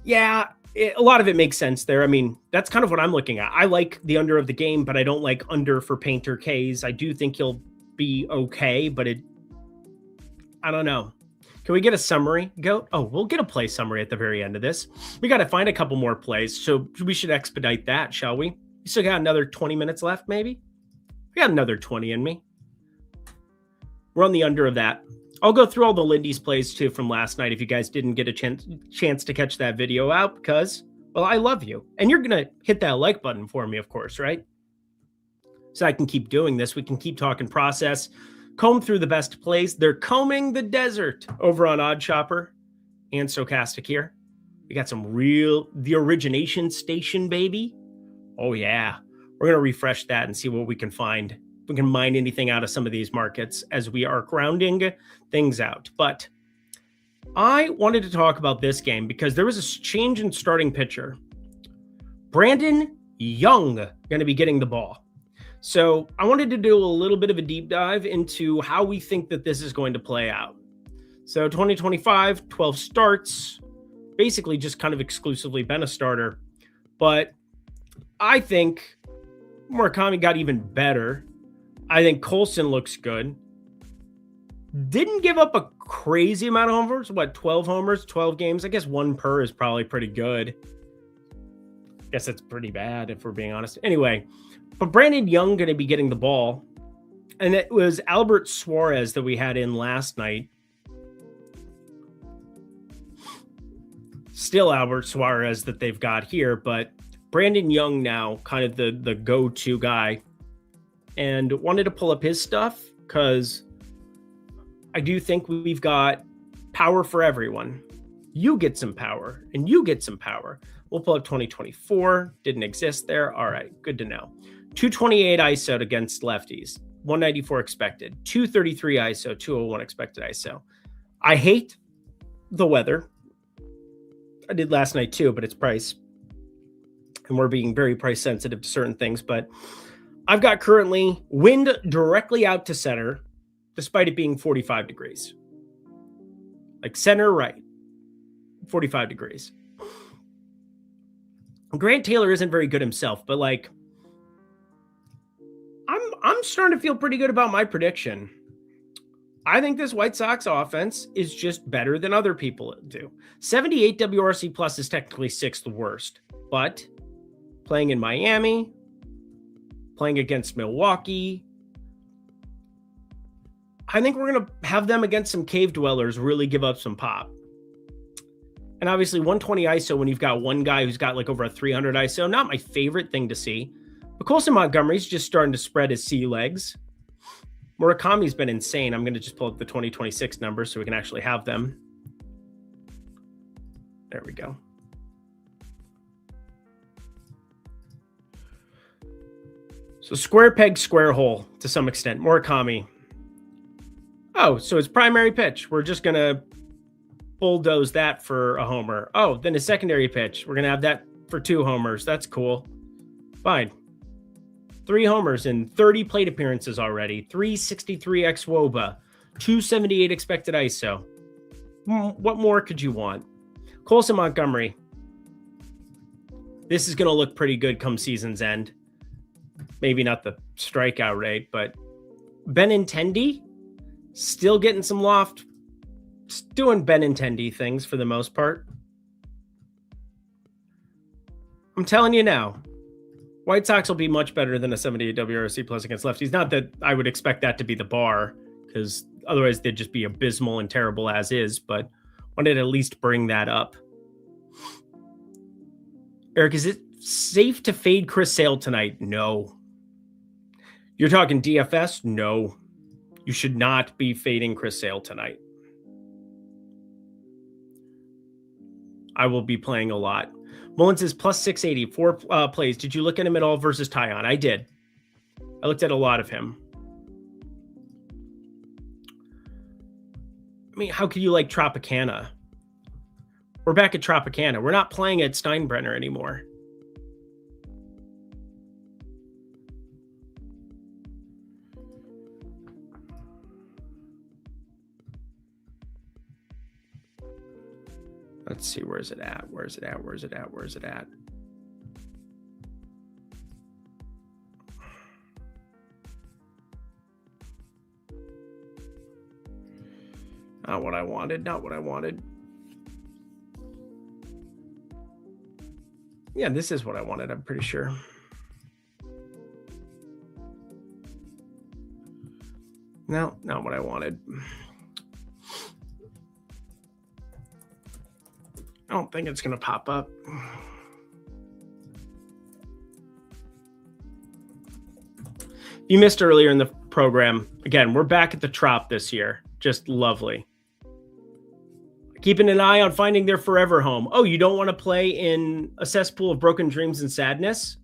A lot of it makes sense there. I mean, that's kind of what I'm looking at. I like the under of the game, but I don't like under for Painter K's. I do think he'll be okay, but I don't know. Can we get a summary, Goat? Oh, we'll get a play summary at the very end of this. We got to find a couple more plays, so we should expedite that, shall we? We still got another 20 minutes left, maybe? We got another 20 in me. We're on the under of that. I'll go through all the Lindy's plays, too, from last night if you guys didn't get a chance to catch that video out because, well, I love you. And you're going to hit that like button for me, of course, right? So I can keep doing this. We can keep talking process. Comb through the best plays. They're combing the desert over on Odd Shopper and Stokastic here. We got the origination station, baby. Oh, yeah. We're going to refresh that and see what we can find. If we can mine anything out of some of these markets as we are grounding things out. But I wanted to talk about this game because there was a change in starting pitcher. Brandon Young going to be getting the ball. So I wanted to do a little bit of a deep dive into how we think that this is going to play out. So 2025, 12 starts, basically just kind of exclusively been a starter. But I think Murakami got even better I think Colson looks good. Didn't give up a crazy amount of homers. 12 homers, 12 games? I guess 1 per is probably pretty good. I guess that's pretty bad if we're being honest. Anyway, but Brandon Young going to be getting the ball. And it was Albert Suarez that we had in last night. Still Albert Suarez that they've got here, but Brandon Young now kind of the go-to guy. And wanted to pull up his stuff because I do think we've got power for everyone. You get some power and you get some power. We'll pull up 2024. Didn't exist there. All right, good to know. 228 ISO against lefties. 194 expected. 233 ISO, 201 expected ISO. I hate the weather. I did last night too, but it's price. And we're being very price sensitive to certain things. But I've got currently wind directly out to center, despite it being 45 degrees. Like center right, 45 degrees. Grant Taylor isn't very good himself, but like I'm starting to feel pretty good about my prediction. I think this White Sox offense is just better than other people do. 78 WRC plus is technically 6th worst, but playing in Miami, playing against Milwaukee, I think we're going to have them against some cave dwellers really give up some pop. And obviously 120 ISO when you've got one guy who's got like over a 300 ISO, not my favorite thing to see. But Colson Montgomery's just starting to spread his sea legs. Murakami's been insane. I'm going to just pull up the 2026 numbers so we can actually have them. There we go. So square peg, square hole to some extent. Murakami. Oh, so his primary pitch. We're just going to bulldoze that for a homer. Oh, then his secondary pitch. We're going to have that for 2 homers. That's cool. Fine. 3 homers in 30 plate appearances already. 363 xWOBA. 278 expected ISO. What more could you want? Colson Montgomery. This is going to look pretty good come season's end. Maybe not the strikeout rate, but Benintendi still getting some loft. Doing Benintendi things for the most part. I'm telling you now, White Sox will be much better than a 78 WRC plus against lefties. Not that I would expect that to be the bar, because otherwise they'd just be abysmal and terrible as is, but wanted to at least bring that up. Eric, is it safe to fade Chris Sale tonight? No. You're talking DFS? No. You should not be fading Chris Sale tonight. I will be playing a lot. Mullins is plus 680, 4 plays. Did you look at him at all versus Tyon? I did. I looked at a lot of him. I mean, how could you like Tropicana? We're back at Tropicana. We're not playing at Steinbrenner anymore. Let's see, where's it at? Where's it at? Where's it at? Where's it at? Not what I wanted. Not what I wanted. Yeah, this is what I wanted, I'm pretty sure. No, not what I wanted. I don't think it's going to pop up. You missed earlier in the program. Again, we're back at the Trop this year. Just lovely. Keeping an eye on finding their forever home. Oh, you don't want to play in a cesspool of broken dreams and sadness?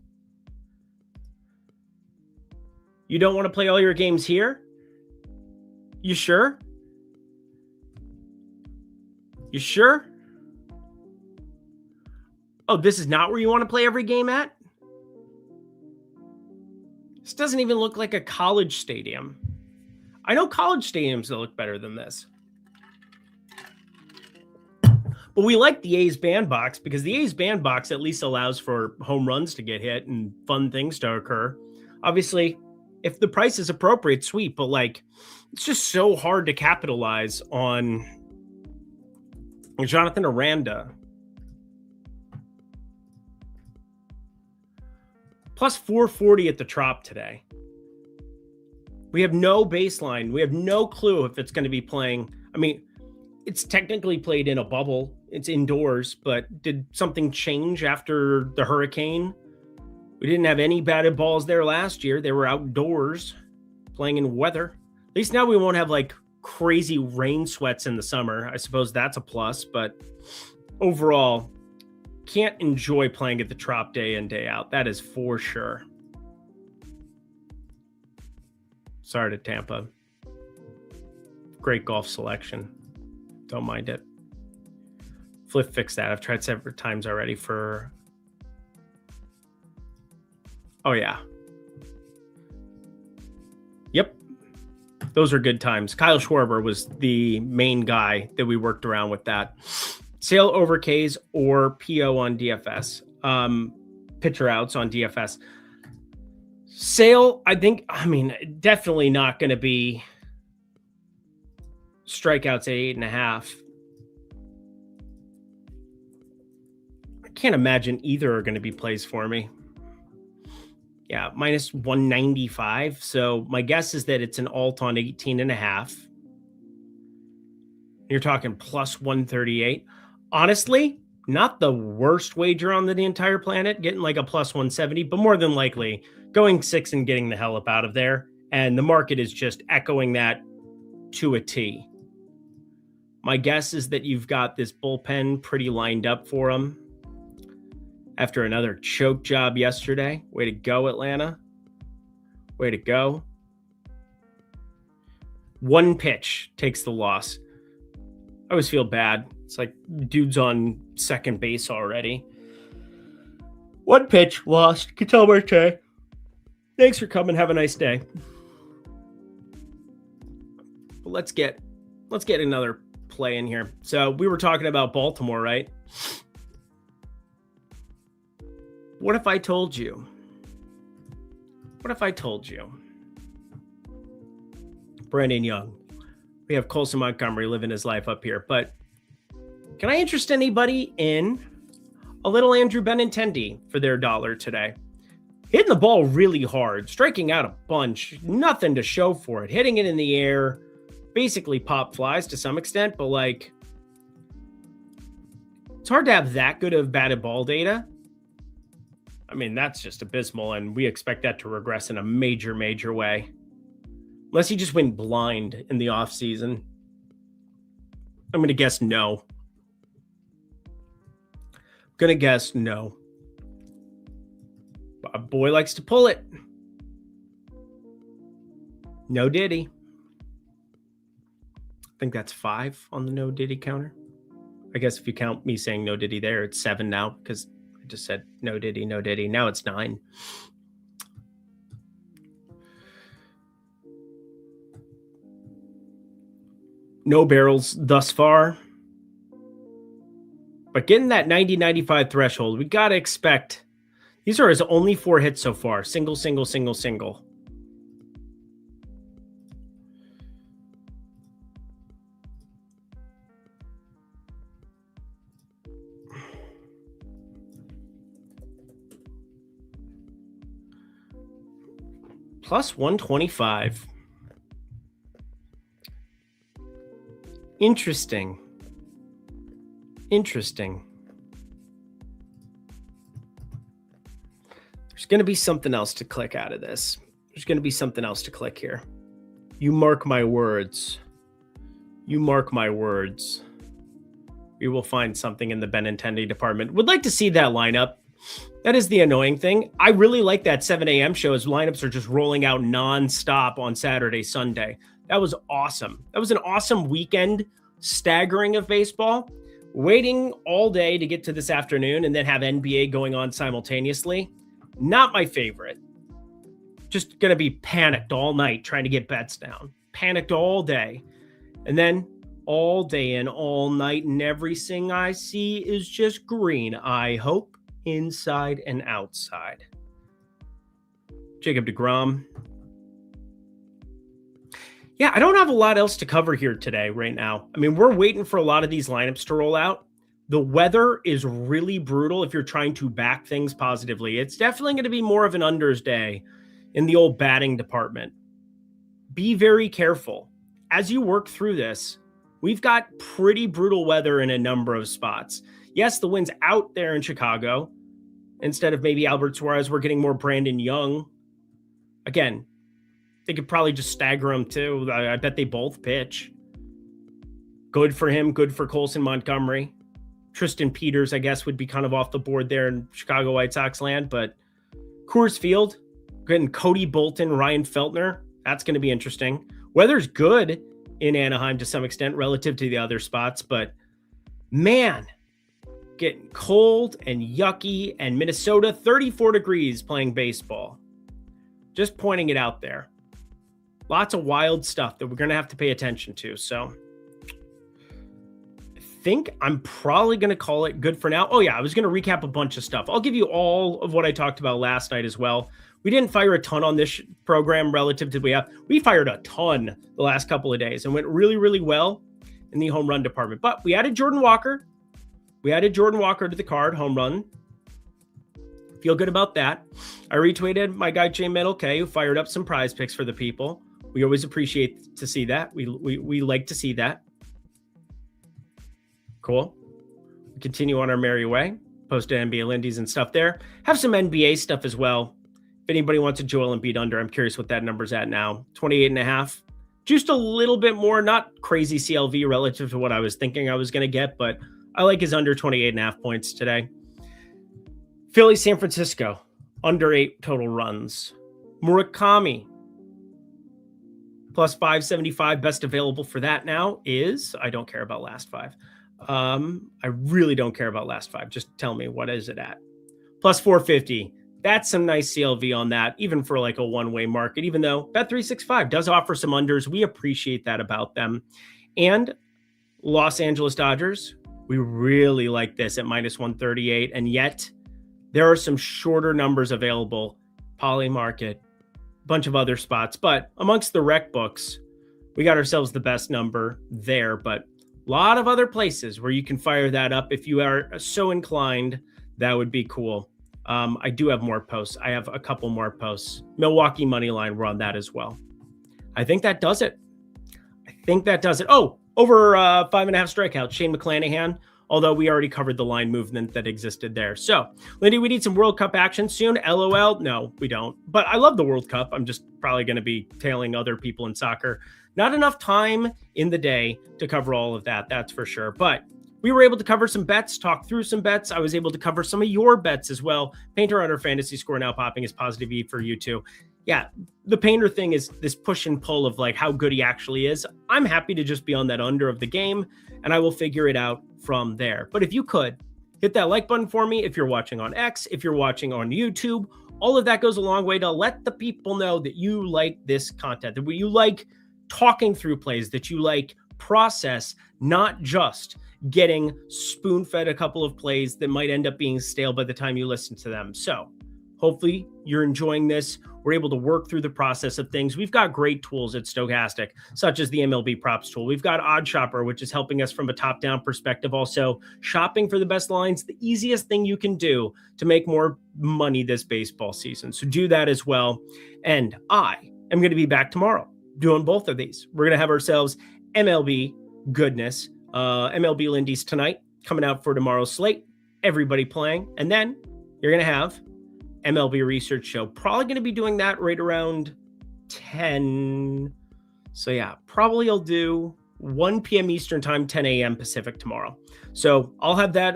You don't want to play all your games here? You sure? You sure? Oh, this is not where you want to play every game at? This doesn't even look like a college stadium. I know college stadiums that look better than this. But we like the A's bandbox because the A's bandbox at least allows for home runs to get hit and fun things to occur. Obviously, if the price is appropriate, sweet. But like, it's just so hard to capitalize on Jonathan Aranda. Plus 440 at the Trop today. We have no baseline. We have no clue if it's going to be playing. I mean, it's technically played in a bubble. It's indoors, but did something change after the hurricane? We didn't have any batted balls there last year. They were outdoors playing in weather. At least now we won't have like crazy rain sweats in the summer. I suppose that's a plus, but overall, can't enjoy playing at the Trop day in, day out. That is for sure. Sorry to Tampa. Great golf selection. Don't mind it. Flip fix that. I've tried several times already for... Oh, yeah. Yep. Those are good times. Kyle Schwarber was the main guy that we worked around with that. Sale over Ks or PO on DFS. Pitcher outs on DFS. Sale, definitely not going to be strikeouts at 8.5. I can't imagine either are going to be plays for me. Yeah, minus 195. So my guess is that it's an alt on 18.5. You're talking plus 138. Honestly, not the worst wager on the entire planet, getting like a plus 170, but more than likely going 6 and getting the hell up out of there. And the market is just echoing that to a T. My guess is that you've got this bullpen pretty lined up for them after another choke job yesterday. Way to go, Atlanta. Way to go. One pitch takes the loss. I always feel bad. It's like dude's on second base already. One pitch, lost. Ketel Marte. Thanks for coming. Have a nice day. But let's get another play in here. So we were talking about Baltimore, right? What if I told you? Brandon Young. We have Colson Montgomery living his life up here. But can I interest anybody in a little Andrew Benintendi for their $1 today? Hitting the ball really hard, striking out a bunch, nothing to show for it. Hitting it in the air, basically pop flies to some extent, but like, it's hard to have that good of batted ball data. I mean, that's just abysmal, and we expect that to regress in a major, major way. Unless he just went blind in the offseason. I'm going to guess no. A boy likes to pull it. No Diddy. I think that's 5 on the no Diddy counter. I guess if you count me saying no Diddy there, it's 7 now because I just said no Diddy, no Diddy. Now it's 9. No barrels thus far. But getting that 90-95 threshold, we got to expect. These are his only 4 hits so far. Single, single, single, single. Plus 125. Interesting. There's going to be something else to click out of this. There's going to be something else to click here. You mark my words. We will find something in the Benintendi department. Would like to see that lineup. That is the annoying thing. I really like that 7 a.m. show as lineups are just rolling out nonstop on Saturday, Sunday. That was awesome. That was an awesome weekend staggering of baseball. Waiting all day to get to this afternoon and then have NBA going on simultaneously. Not my favorite. Just going to be panicked all night trying to get bets down. Panicked all day. And then all day and all night and everything I see is just green. I hope inside and outside. Jacob deGrom. Yeah, I don't have a lot else to cover here today right now. I mean, we're waiting for a lot of these lineups to roll out. The weather is really brutal if you're trying to back things positively. It's definitely going to be more of an unders day in the old batting department. Be very careful. As you work through this, we've got pretty brutal weather in a number of spots. Yes, the wind's out there in Chicago. Instead of maybe Albert Suarez, we're getting more Brandon Young. Again, they could probably just stagger them too. I bet they both pitch. Good for him. Good for Colson Montgomery. Tristan Peters, I guess, would be kind of off the board there in Chicago White Sox land. But Coors Field, getting Cody Bolton, Ryan Feltner. That's going to be interesting. Weather's good in Anaheim to some extent relative to the other spots. But man, getting cold and yucky. And Minnesota, 34 degrees playing baseball. Just pointing it out there. Lots of wild stuff that we're going to have to pay attention to. So I think I'm probably going to call it good for now. Oh, yeah, I was going to recap a bunch of stuff. I'll give you all of what I talked about last night as well. We didn't fire a ton on this program relative to we fired a ton the last couple of days and went really, really well in the home run department. But we added Jordan Walker. We added Jordan Walker to the card, home run. Feel good about that. I retweeted my guy Jay Metal K, who fired up some prize picks for the people. We always appreciate to see that. We like to see that. Cool. We continue on our merry way. Posted NBA Lindy's and stuff there. Have some NBA stuff as well. If anybody wants a Joel Embiid under, I'm curious what that number's at now. 28.5. Just a little bit more, not crazy CLV relative to what I was thinking I was going to get, but I like his under 28.5 points today. Philly, San Francisco, under 8 total runs. Murakami, plus 575. Best available for that now is, I don't care about last 5. I really don't care about last 5. Just tell me, what is it at? Plus 450. That's some nice CLV on that, even for like a one-way market, even though Bet365 does offer some unders. We appreciate that about them. And Los Angeles Dodgers, we really like this at minus 138. And yet there are some shorter numbers available. Poly Market, bunch of other spots, but amongst the rec books, we got ourselves the best number there, but a lot of other places where you can fire that up. If you are so inclined, that would be cool. I do have more posts. I have a couple more posts. Milwaukee money line, we're on that as well. I think that does it. Oh, over 5.5 strikeouts, Shane McClanahan, although we already covered the line movement that existed there. So, Lindy, we need some World Cup action soon. LOL. No, we don't. But I love the World Cup. I'm just probably going to be tailing other people in soccer. Not enough time in the day to cover all of that, that's for sure. But we were able to cover some bets, talk through some bets. I was able to cover some of your bets as well. Painter on our fantasy score now popping as positive E for you too. Yeah, the Painter thing is this push and pull of like how good he actually is. I'm happy to just be on that under of the game, and I will figure it out from there. But if you could, hit that like button for me if you're watching on X, if you're watching on YouTube. All of that goes a long way to let the people know that you like this content, that you like talking through plays, that you like process, not just getting spoon-fed a couple of plays that might end up being stale by the time you listen to them. So hopefully you're enjoying this. We're able to work through the process of things. We've got great tools at Stokastic, such as the MLB props tool. We've got Odd Shopper, which is helping us from a top-down perspective. Also, shopping for the best lines, the easiest thing you can do to make more money this baseball season. So do that as well. And I am going to be back tomorrow doing both of these. We're going to have ourselves MLB goodness. MLB Lindy's tonight coming out for tomorrow's slate. Everybody playing. And then you're going to have MLB Research Show. Probably going to be doing that right around 10. So yeah, probably I'll do 1 p.m. Eastern time, 10 a.m. Pacific tomorrow. So I'll have that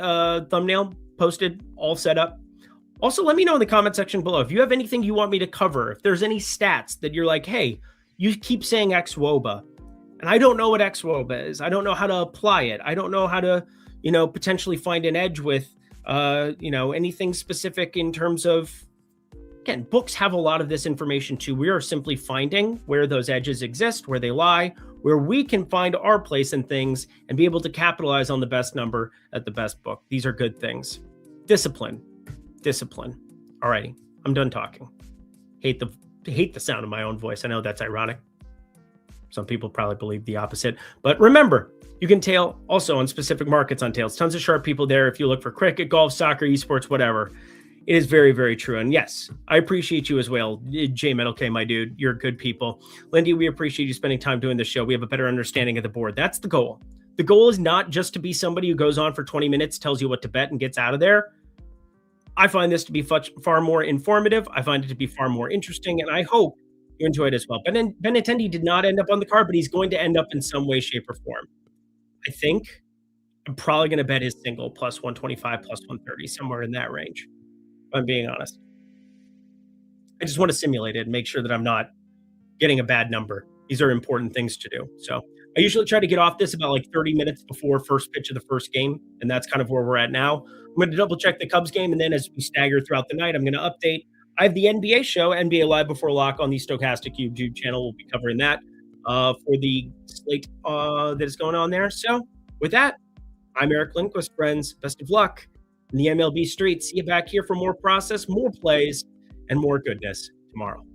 thumbnail posted, all set up. Also, let me know in the comment section below if you have anything you want me to cover. If there's any stats that you're like, hey, you keep saying XWOBA, and I don't know what XWOBA is. I don't know how to apply it. I don't know how to, potentially find an edge with, anything specific in terms of, again, books have a lot of this information too. We are simply finding where those edges exist, where they lie, where we can find our place in things and be able to capitalize on the best number at the best book. These are good things. Discipline. Alrighty, I'm done talking. Hate the sound of my own voice. I know that's ironic. Some people probably believe the opposite. But remember, you can tail also on specific markets on tails. Tons of sharp people there if you look for cricket, golf, soccer, esports, whatever. It is very, very true. And yes, I appreciate you as well. J Metal K, my dude. You're good people. Lindy, we appreciate you spending time doing this show. We have a better understanding of the board. That's the goal. The goal is not just to be somebody who goes on for 20 minutes, tells you what to bet, and gets out of there. I find this to be far more informative. I find it to be far more interesting, and I hope you enjoyed it as well. Benintendi did not end up on the card, but he's going to end up in some way, shape, or form. I think I'm probably going to bet his single plus 125, plus 130, somewhere in that range, if I'm being honest. I just want to simulate it and make sure that I'm not getting a bad number. These are important things to do. So I usually try to get off this about like 30 minutes before first pitch of the first game, and that's kind of where we're at now. I'm going to double check the Cubs game, and then as we stagger throughout the night, I'm going to update. I have the NBA show, NBA Live Before Lock, on the Stochastic YouTube channel. We'll be covering that for the slate that is going on there. So with that, I'm Eric Lindquist, friends. Best of luck in the MLB streets. See you back here for more process, more plays, and more goodness tomorrow.